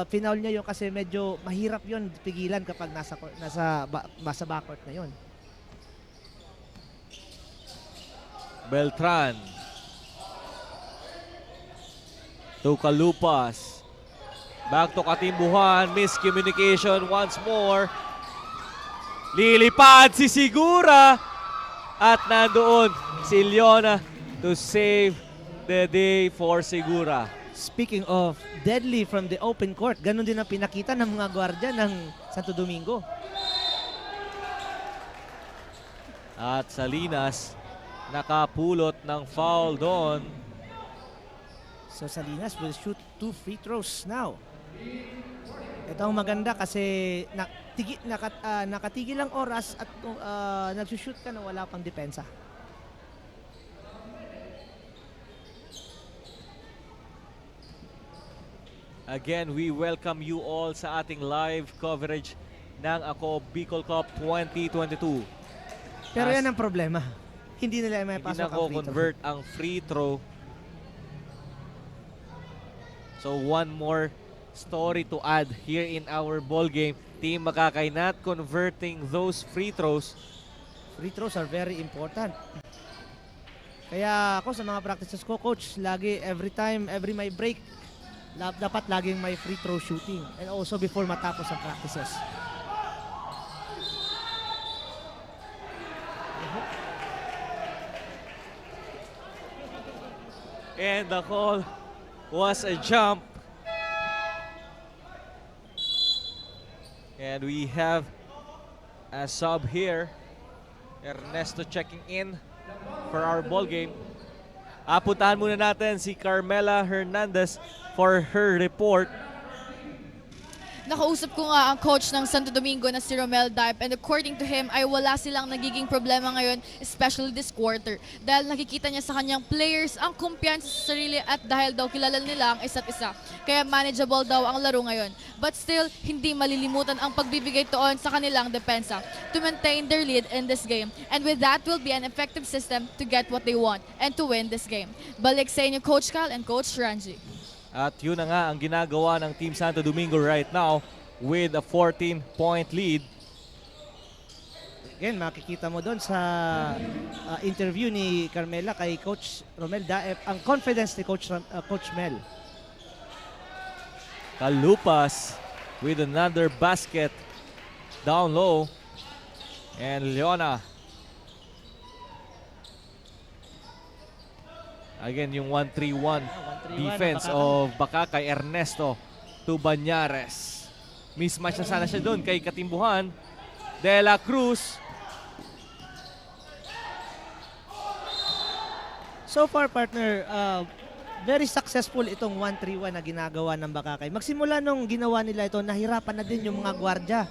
finaul niya yun kasi medyo mahirap yun pigilan kapag nasa backcourt na yun. Beltran to Kalupas, back to Katimbuhan, miscommunication once more, lilipad si Sigura at nandoon si Leona to save the day for Sigura. Speaking of deadly from the open court, ganun din ang pinakita ng mga guardian ng Santo Domingo. At Salinas nakapulot ng foul doon. So Salinas will shoot 2 free throws now. Ito ang maganda kasi nakatigil ang oras at nagsushoot ka na wala pang depensa. Again, we welcome you all sa ating live coverage ng Ako Bicol Cup 2022. Pero yan ang problema. Hindi nila may Hindi pasok ang free throw. convert ang free throw. So one more story to add here in our ball game. Team Bakakay not converting those free throws. Free throws are very important. Kaya ako sa mga practices ko, coach, lagi every my break, dapat laging may free throw shooting and also before matapos ang practices. And the call was a jump. And we have a sub here. Ernesto checking in for our ball game. Puntahan muna natin si Carmela Hernandez for her report. Nakausap ko nga ang coach ng Santo Domingo na si Romel Dipe, and according to him ay wala silang nagiging problema ngayon, especially this quarter. Dahil nakikita niya sa kanyang players ang kumpiyansa sa sarili at dahil daw kilala nila ang isa't isa. Kaya manageable daw ang laro ngayon. But still, hindi malilimutan ang pagbibigay tuon sa kanilang depensa to maintain their lead in this game. And with that will be an effective system to get what they want and to win this game. Balik sa inyo, Coach Cal and Coach Ranji. At yun na nga ang ginagawa ng Team Santo Domingo right now with a 14-point lead. Again, makikita mo doon sa interview ni Carmela kay Coach Romel Daep ang confidence ni Coach Mel. Kalupas with another basket down low. And Leona. Again, yung 1-3-1 defense of Bakakay. Ernesto to Banyares. Mismatch na sana siya doon kay Katimbuhan. De La Cruz. So far, partner, very successful itong 1-3-1 na ginagawa ng Bakakay. Magsimula nung ginawa nila ito, nahirapan na din yung mga gwardya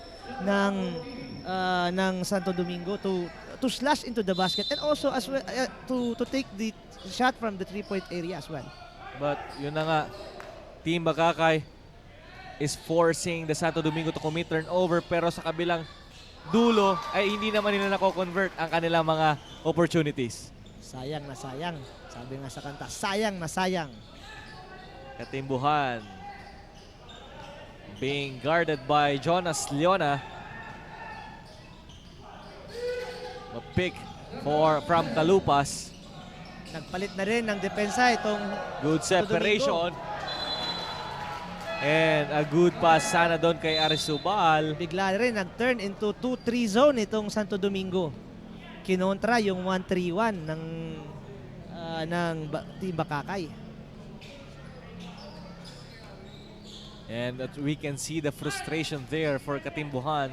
ng Santo Domingo to slash into the basket and also as well to take the shot from the 3-point area as well. But yun na nga, Team Bakakay is forcing the Santo Domingo to commit turnover, pero sa kabilang dulo ay hindi naman nila nako-convert ang kanilang mga opportunities. Sayang na sayang. Sabi nga sa kanta, sayang na sayang. Katimbuhan being guarded by Jonas Leona. A pick from Talupas. Nagpalit na rin ng depensa itong Good Santo separation. Domingo. And a good pass sana doon kay Arisubal. Bigla rin nag-turn into 2-3 zone itong Santo Domingo. Kinontra yung 1-3-1 ng Team Bakakay. And that we can see the frustration there for Katimbuhan.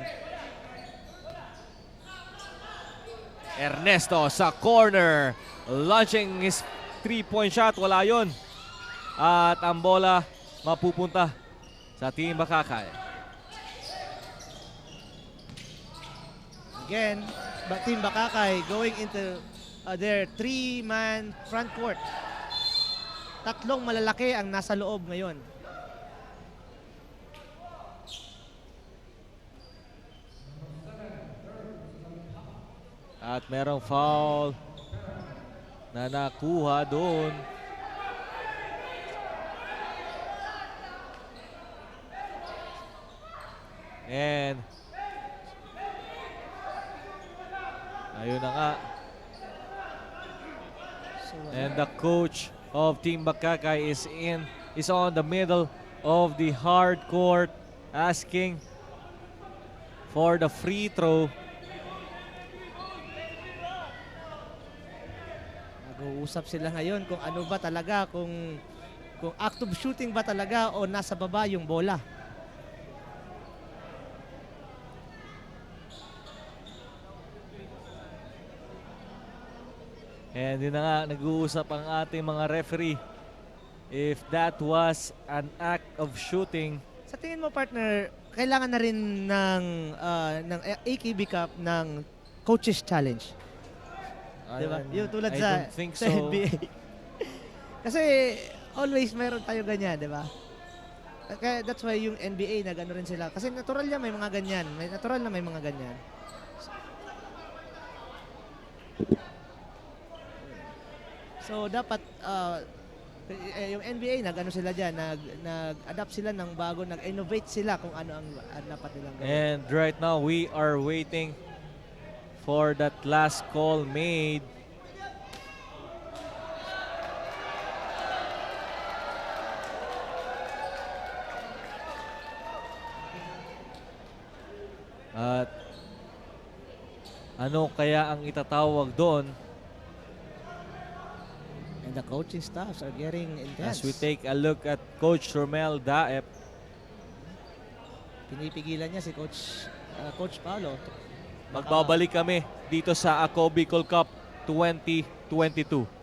Ernesto sa corner. Launching his 3-point shot. Wala yun. At ang bola mapupunta sa Team Bakakay. Again, Team Bakakay going into their 3-man front court. Tatlong malalaki ang nasa loob ngayon. At merong foul na nakuha doon. And ayun na nga. And the coach of Team Bakakay is on the middle of the hard court asking for the free throw. Nag-uusap sila ngayon kung ano ba talaga, kung active shooting ba talaga o nasa baba yung bola. And yun na nga, nag-uusap ang ating mga referee if that was an act of shooting. Sa tingin mo, partner, kailangan na rin ng AKB Cup ng Coaches Challenge. Diba? Yung tulad I don't think sa so. NBA. Kasi always mayroon tayo ganyan, di ba? Kaya that's why yung NBA nag-ano rin sila. Kasi natural yan, may mga ganyan. Natural na may mga ganyan. So dapat yung NBA nag-ano sila diyan, nag-adapt sila ng bago, nag-innovate sila kung ano ang dapat nilang gawin. And right now we are waiting for that last call made. At ano kaya ang itatawag doon? And the coaching staffs are getting intense. As we take a look at Coach Romel Daep. Pinipigilan niya si Coach Paolo. Magbabalik kami dito sa Ako Bicol Cup 2022.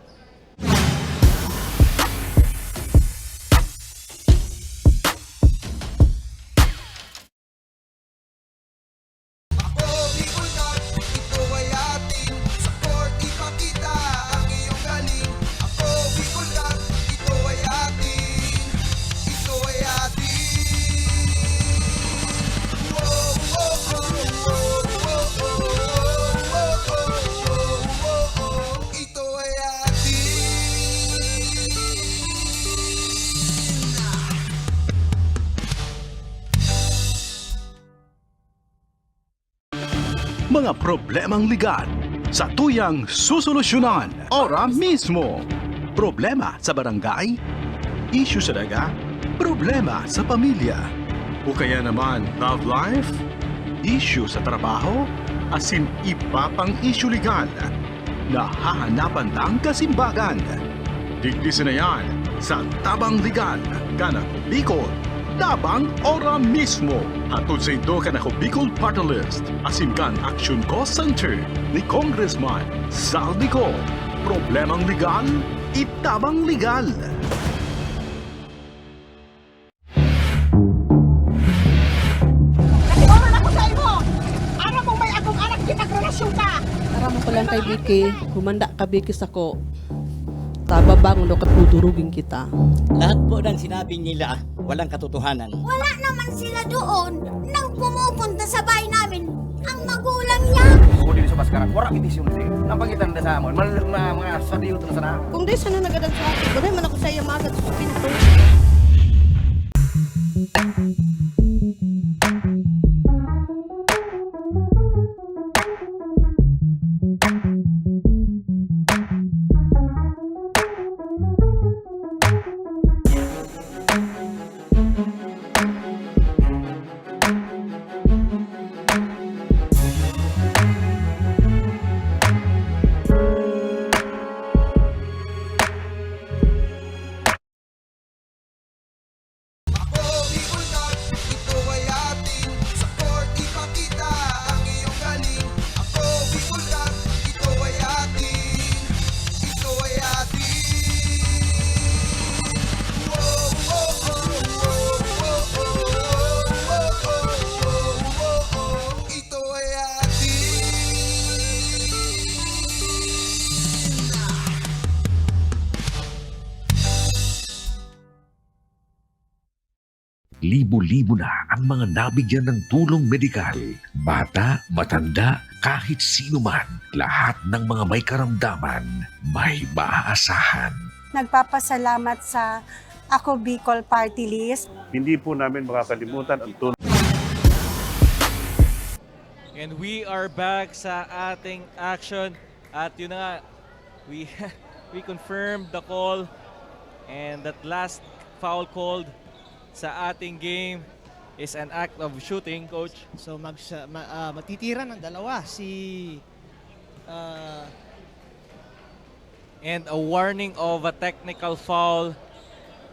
Mga problemang legal sa tuyang susolusyonan ora mismo. Problema sa barangay, issue sa daga, problema sa pamilya, o kaya naman love life, issue sa trabaho, asin iba pang issue legal na hahanapan ng kasimbagan. Digdisin na yan sa Tabang Legal, Kanako Bicol, Tabang ora mismo. Hatod sa ito Kanako Bicol Party List, Asimkan Action Cost Center ni Congressman Saldico. Problemang legal, itabang legal. lang kay Vicky, humanda ka Vicky sa ko. Tababang no katudurugin kita. Lahat po ng sinabi nila, walang katotohanan. Wala naman sila doon nang pumupunta sa bahay namin. Ang magulang niya. Kung dili sa Baskaran, wala itisyon din. Ang pangitan na sa amon, mga sadiyot na sana. Kung di sana nagadan sa akin, doon man ako sa iyo magad sa pinto. Libo-libo na ang mga nabigyan ng tulong medikal. Bata, matanda, kahit sino man, lahat ng mga may karamdaman, may maaasahan. Nagpapasalamat sa Ako Bicol Party List. Hindi po namin makakalimutan ang tulong. And we are back sa ating action. At yun na nga, we confirmed the call. And that last foul called sa ating game is an act of shooting, Coach. So matitira ng dalawa si And a warning of a technical foul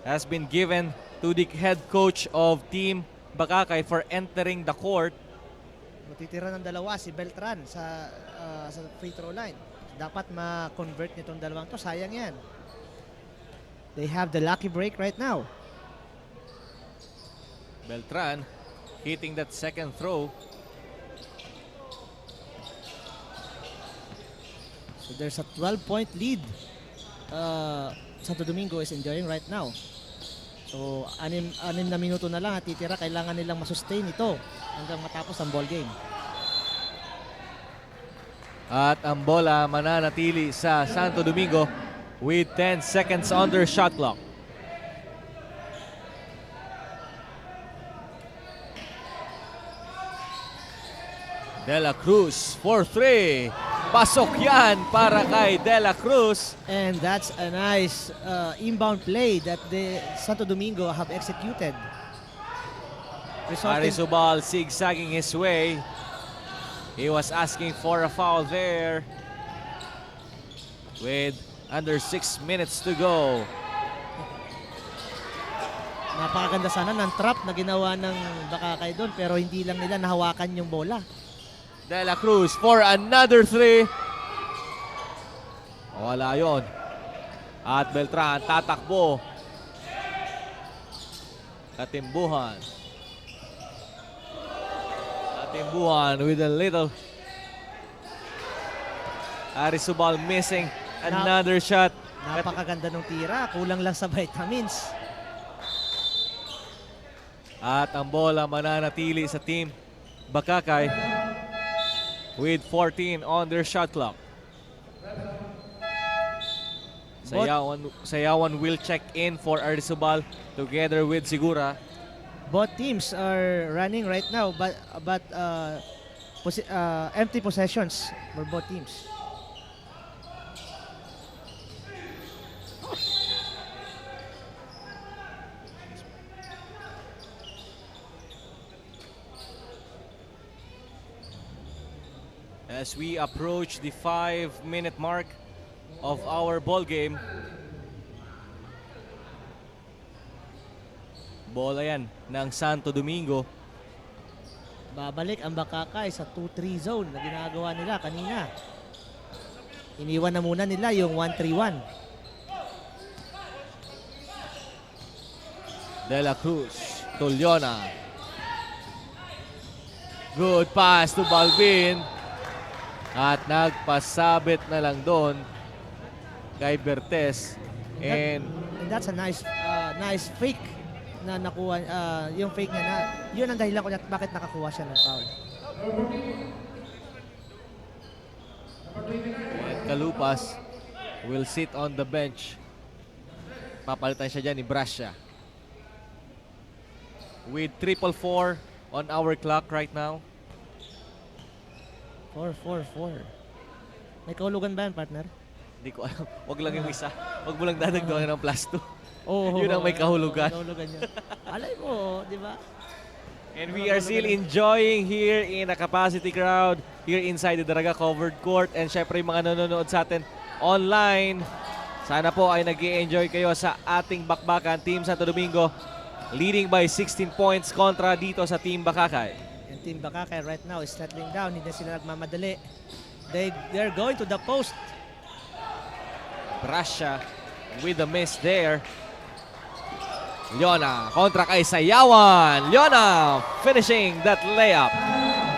has been given to the head coach of Team Bakakay for entering the court. matitira ng dalawa si Beltran sa free throw line. Dapat ma-convert nitong dalawang to. Sayang yan. They have the lucky break right now. Beltran hitting that second throw. So there's a 12-point lead. Santo Domingo is enjoying right now. So, anim na minuto na lang at titira. Kailangan nilang masustain ito hanggang matapos ang ball game. At ang bola mananatili sa Santo Domingo with 10 seconds on their shot clock. De La Cruz for 3. Pasok yan para kay De La Cruz. And that's a nice inbound play that the Santo Domingo have executed. Arizobal zigzagging his way. He was asking for a foul there with under 6 minutes to go. Napakaganda sana ng trap na ginawa ng Bakakay doon pero hindi lang nila nahawakan yung bola. De La Cruz for another 3. Wala yon. At Beltran tatakbo. Katimbuhan. Katimbuhan with a little. Arizobal missing another shot. Napakaganda ng tira. Kulang lang sa vitamins. At ang bola mananatili sa team Bakakay with 14 on their shot clock. Sayawan will check in for Arizobal together with Sigura. Both teams are running right now but empty possessions for both teams. As we approach the 5-minute mark of our ball game. Bola yan ng Santo Domingo. Babalik ang Bakakay sa 2-3 zone na ginagawa nila kanina. Iniwan na muna nila yung 1-3-1. De La Cruz, Tuliona. Good pass to Balvin. At nagpasabit na lang doon kay Bertes. And And that's a nice fake na nakuha, yung fake niya na, yun ang dahilan ko bakit nakakuha siya ng foul. And Kalupas will sit on the bench. Papalitan siya dyan ni Brasha. With 4-4 on our clock right now. 4-4-4. May kahulugan ba yan, partner? Hindi ko alam. Wag lang yung isa. Wag mo lang dadagdagan ng +2. Oh, Yun ang may kahulugan. Kahulugan niya. Alay mo, di ba? And we are still enjoying here in a capacity crowd here inside the Daraga covered court. And syempre yung mga nanonood sa atin online, sana po ay nag-i-enjoy kayo sa ating bakbakan. Team Santo Domingo leading by 16 points kontra dito sa Team Bakakay. And Team Bakakay right now is settling down. Hindi sila nagmamadali. They're going to the post. Brasha with the miss there. Leona kontra kay Sayawan. Leona finishing that layup.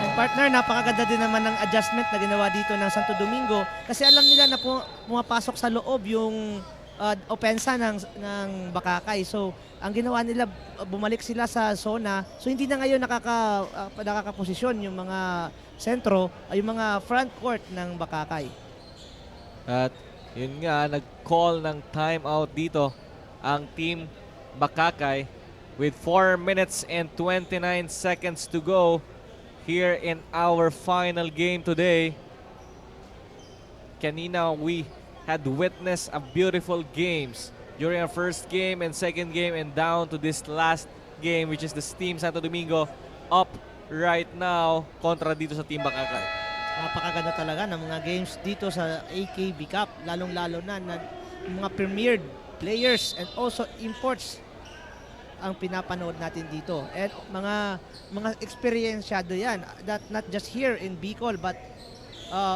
And partner, napakaganda din naman ng adjustment na ginawa dito ng Santo Domingo kasi alam nila na pumapasok sa loob yung opensa ng Bakakay. So, ang ginawa nila, bumalik sila sa zona. So, hindi na ngayon nakakaposisyon yung mga sentro, yung mga front court ng Bakakay. At yun nga, nag-call ng timeout dito ang Team Bakakay with 4 minutes and 29 seconds to go here in our final game today. Kanina we had witnessed a beautiful games during our first game and second game and down to this last game which is the Team Santo Domingo up right now kontra dito sa Team Bakakay. Napakaganda talaga ng mga games dito sa AKB Cup, lalong-lalo na mga premiered players and also imports ang pinapanood natin dito. At mga experiensyado yan, that not just here in Bicol but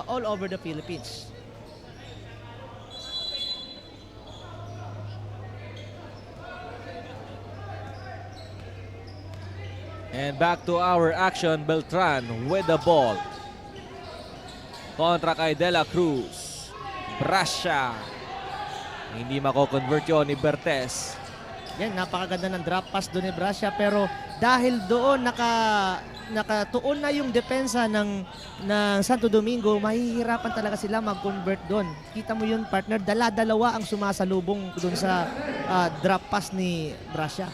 all over the Philippines. And back to our action, Beltran with the ball. Kontra kay De La Cruz. Brasha. Hindi mako-convert yun ni Bertes. Yan, napakaganda ng drop pass doon ni Brasha pero dahil doon nakatuon na yung depensa ng Santo Domingo, mahihirapan talaga sila mag-convert doon. Kita mo yun, partner, dala-dalawa ang sumasalubong doon sa drop pass ni Brasha.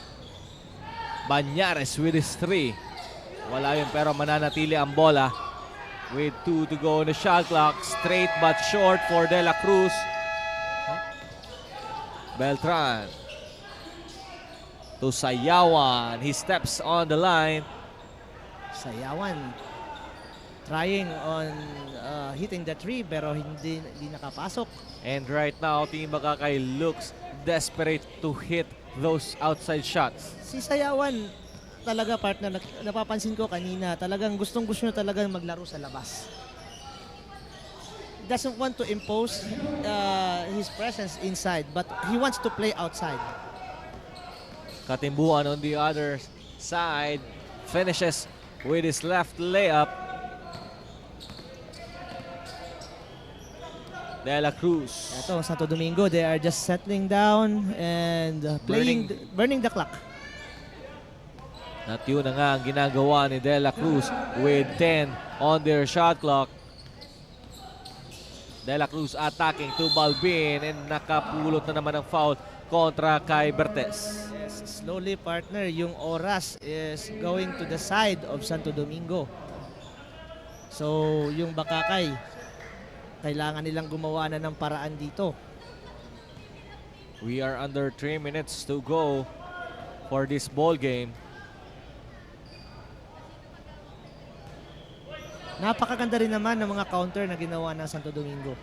Banyares with his 3. Wala yun pero mananatili ang bola. With 2 to go on the shot clock. Straight but short for De La Cruz. Beltran. To Sayawan. He steps on the line. Sayawan trying on hitting the tree pero hindi nakapasok. And right now, Team Bakakay looks desperate to hit those outside shots. Si Sayawan talaga, partner, napapansin ko kanina, talagang gustong-gusto niya talagang maglaro sa labas. Doesn't want to impose his presence inside but he wants to play outside. Katimbuan on the other side finishes with his left layup. De La Cruz. Ito, Santo Domingo, they are just settling down and burning the clock. At yun na nga ang ginagawa ni De La Cruz with 10 on their shot clock. De La Cruz attacking to Balbin and nakapulot na naman ng foul kontra kay Bertes. Yes, slowly, partner, yung oras is going to the side of Santo Domingo. So, yung Bakakay, kailangan nilang gumawa na ng paraan dito. We are under 3 minutes to go for this ball game. Napakaganda rin naman ng mga counter na ginawa ng Santo Domingo.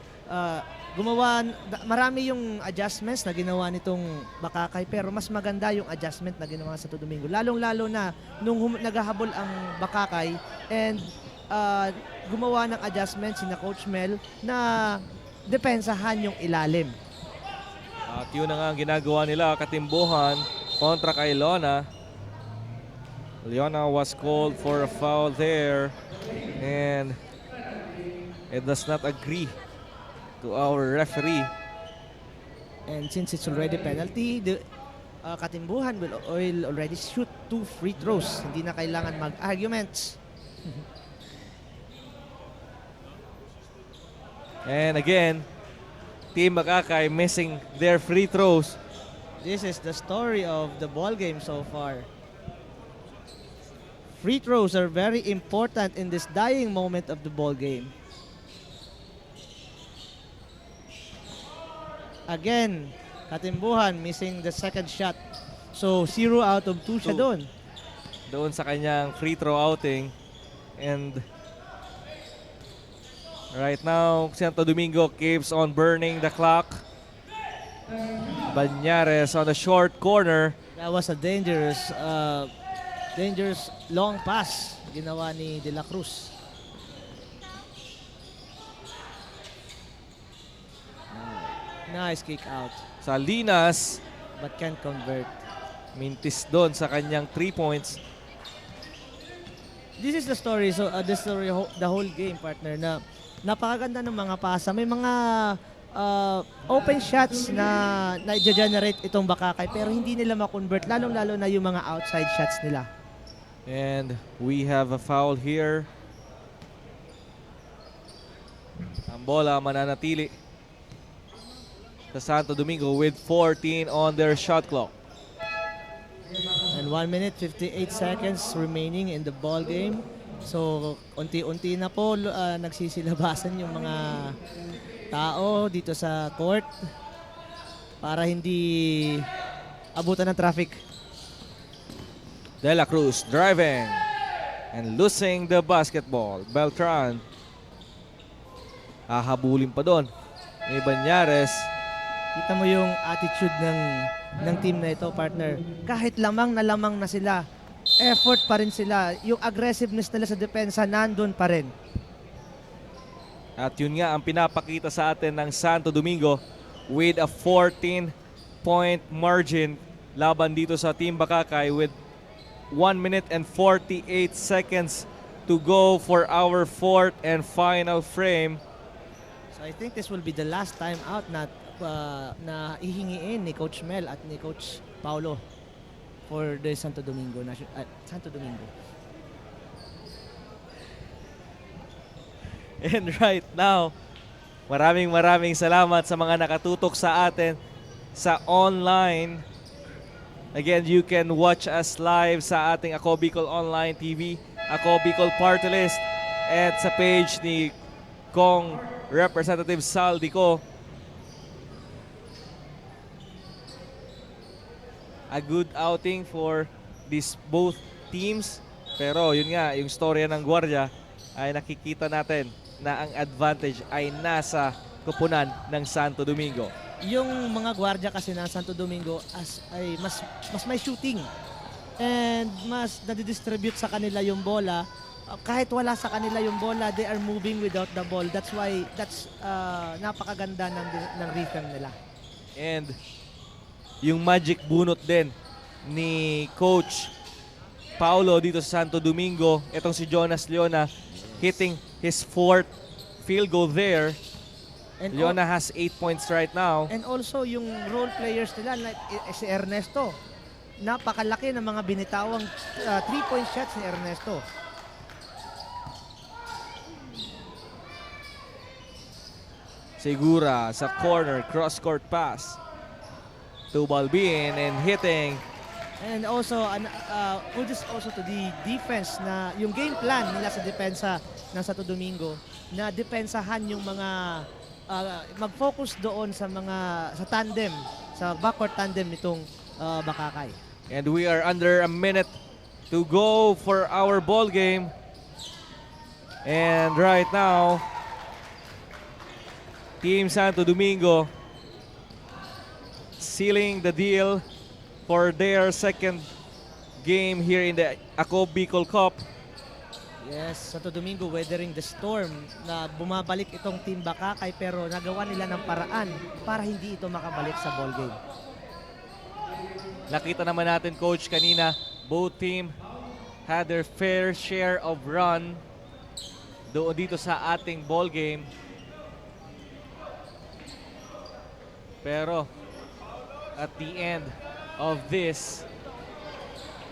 Marami yung adjustments na ginawa nitong Bakakay pero mas maganda yung adjustment na ginawa ng Santo Domingo. Lalong-lalo na nung naghahabol ang Bakakay and gumawa ng adjustment si na Coach Mel na depensahan yung ilalim. At yun na nga ang ginagawa nila, katimbuhan kontra kay Leona. Leona was called for a foul there. And and does not agree to our referee. And since it's already penalty, the Katimbuhan will already shoot 2 free throws. Hindi na kailangan mag-arguments. And again, Team Makakay missing their free throws. This is the story of the ball game so far. Free throws are very important in this dying moment of the ball game. Again, Katimbuhan missing the second shot. So 0 out of 2 siya doon. Doon sa kanyang free throw outing. And right now, Santo Domingo keeps on burning the clock. Banyares on the short corner. That was a dangerous long pass ginawa ni De La Cruz. Nice kick out, Salinas, but can't convert. mintis doon sa kanyang 3 points. This is the story, the whole game, partner, na napakaganda ng mga pasa. May mga open shots na generate itong Bakakay pero hindi nila ma-convert, lalong-lalo na yung mga outside shots nila. And we have a foul here. Ang bola mananatili sa Santo Domingo with 14 on their shot clock. And 1 minute 58 seconds remaining in the ball game. So unti-unti na po nagsisilabasan yung mga tao dito sa court para hindi abutan ng traffic. De La Cruz driving and losing the basketball. Beltran hahabulin pa doon ni Banyares. Kita mo yung attitude ng team na ito, partner. Kahit lamang na sila, effort pa rin sila. Yung aggressiveness nila sa depensa nandun pa rin. At yun nga ang pinapakita sa atin ng Santo Domingo with a 14-point margin laban dito sa Team Bakakay with 1 minute and 48 seconds to go for our 4th and final frame. So I think this will be the last time out na ihingiin ni Coach Mel at ni Coach Paulo for the Santo Domingo. And right now, maraming salamat sa mga nakatutok sa atin sa online. Again, you can watch us live sa ating Ako Bicol Online TV, Ako Bicol Party List, at sa page ni Kong Representative Saldico. A good outing for these both teams. Pero yun nga, yung storya ng Guardia ay nakikita natin na ang advantage ay nasa kupunan ng Santo Domingo. Yung mga gwardiya kasi ng Santo Domingo ay mas may shooting and mas nadidistribute sa kanila yung bola. Kahit wala sa kanila yung bola, they are moving without the ball. That's napakaganda ng rhythm nila. And yung magic bunot din ni Coach Paulo dito sa Santo Domingo, itong si Jonas Leona hitting his 4th field goal there. And Leona has 8 points right now. And also yung role players nila like si Ernesto. Napakalaki ng mga binitawang 3-point shots ni Ernesto. Segura sa corner, cross-court pass to Balbin and hitting. And also, kudos also to the defense na yung game plan nila sa depensa ng Santo Domingo na depensahan yung mga mag-focus doon sa tandem, sa backcourt tandem nitong Bakakay. And we are under a minute to go for our ball game. And right now, Team Santo Domingo sealing the deal for their second game here in the Ako Bicol Cup. Yes, Santo Domingo weathering the storm na bumabalik itong Team Bakakay pero nagawa nila ng paraan para hindi ito makabalik sa ball game. Nakita naman natin, Coach, kanina, both team had their fair share of run. doon dito sa ating ball game. Pero at the end of this,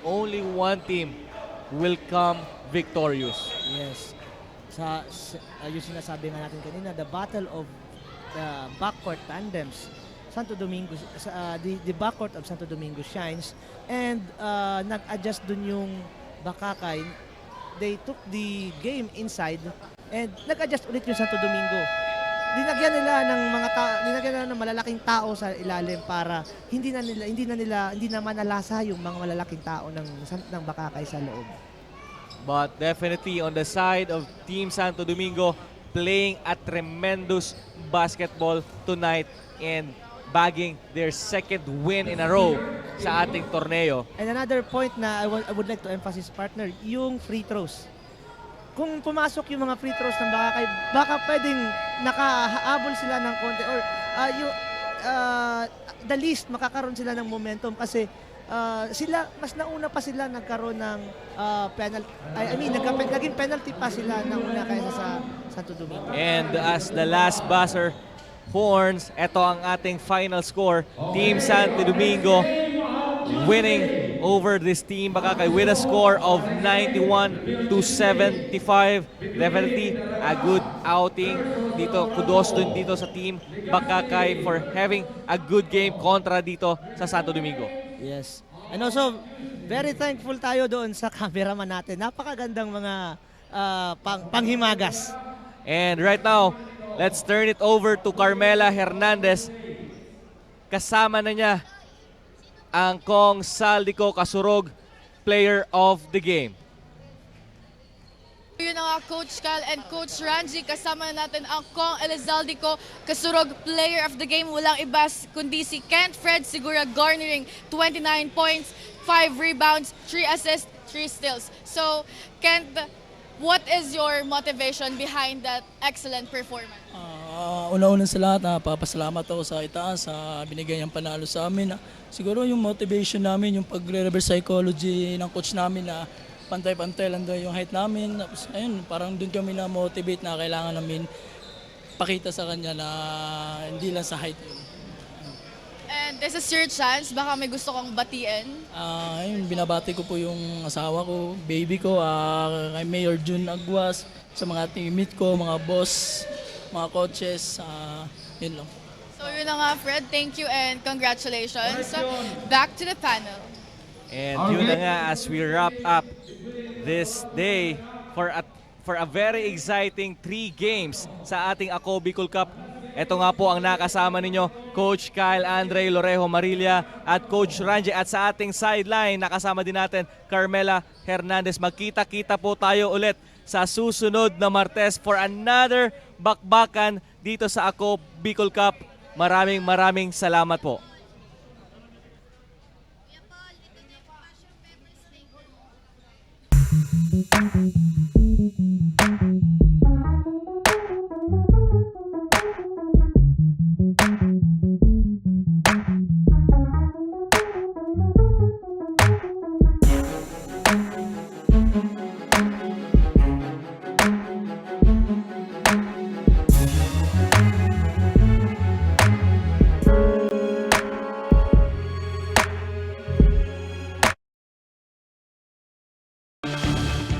only one team will come victorious. Yes. Yung sinasabi nga natin kanina, the battle of the backcourt tandems. Santo Domingo, the backcourt of Santo Domingo shines, and nag-adjust dun yung Bakakay. They took the game inside and nag-adjust ulit yung Santo Domingo. Dinagyan nila ng malalaking tao sa ilalim para hindi na manalasa yung mga malalaking tao ng Bakakay sa loob. But definitely on the side of Team Santo Domingo, playing a tremendous basketball tonight and bagging their second win in a row sa ating torneo. And another point na I would like to emphasize, partner, yung free throws. Kung pumasok yung mga free throws ng Bakakay, baka pwedeng nakahabol sila ng konti or the least makakaroon sila ng momentum kasi mas nauna pa sila nagkaroon ng naging penalty pa sila nauna kaysa sa Santo Domingo. And as the last buzzer horns, ito ang ating final score. Team Santo Domingo winning over this team Bakakay with a score of 91-75. Definitely a good outing dito. Kudos dun dito sa team Bakakay for having a good game kontra dito sa Santo Domingo. Yes. And also, very thankful tayo doon sa cameraman natin. Napakagandang mga panghimagas. And right now, let's turn it over to Carmela Hernandez. Kasama na niya ang Kong Saldico Kasurog, player of the game. Yun na nga, Coach Cal and Coach Ranji. Kasama na natin ang Kong Elizaldico Kasurog, player of the game. Walang iba kundi si Kent Fred Segura, garnering 29 points, 5 rebounds, 3 assists, 3 steals. So, Kent, what is your motivation behind that excellent performance? Una-una sa lahat, papasalamat ako sa itaas sa binigay niyang panalo sa amin. Siguro yung motivation namin, yung pagre-reverse psychology ng coach namin na pantay-pantay lang daw yung height namin. Tapos, ayun, parang doon kami na-motivate na kailangan namin pakita sa kanya na hindi lang sa height yun. And this is your chance. Baka may gusto kong batiin. Ayun, binabati ko po yung asawa ko, baby ko, kay Mayor June Aguas, sa mga teammate ko, mga boss, mga coaches, yun lang. So yun na nga, Fred. Thank you and congratulations. Back to the panel. And yun na nga, as we wrap up this day for a very exciting 3 games sa ating Ako Bicol Cup. Ito nga po ang nakasama ninyo, Coach Kyle Andre Lorejo Marilla at Coach Ranji. At sa ating sideline, nakasama din natin Carmela Hernandez. Magkita-kita po tayo ulit sa susunod na Martes for another bakbakan dito sa Ako Bicol Cup. Maraming salamat po.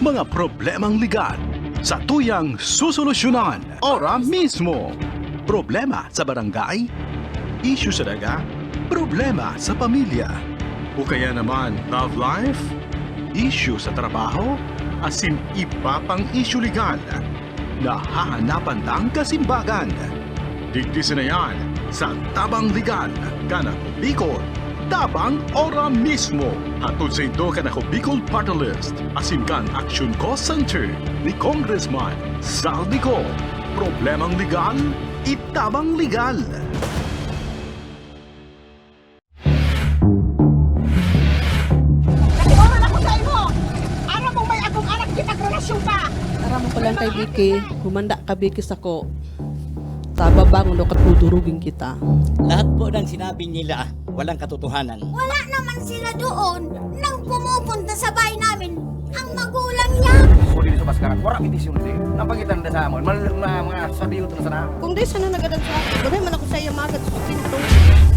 Mga problemang legal sa tuyang susolusyonan ora mismo. Problema sa barangay, issue sa daga, problema sa pamilya. O kaya naman love life, issue sa trabaho, asin iba pang issue legal. Nahahanapan ng kasimbagan. Digdisin na yan sa Tabang Legal, Kanako Bicol. Tabang ora mismo. Hatod sa ito Kanako Bicol Party List. Asin kan Action Cost Center ni Congressman Saldico. Problemang legal, itabang legal. Nag-oran ako sa imo! Ara mo may akong anak kitag-relasyon pa! Para mo palang kay Vicky, humanda ka Vicky sako. Tababang ulo katudurugin kita. Lahat po ng sinabi nila, walang katotohanan. Wala naman sila doon nang pumupunta sa bahay namin ang magulang niya. tubas ka. Wala petisyon di. Napangitan na sa amon. Mga sabiyo to na sana. Kung di sana nagadan sa akin, man ako sa iya magad sa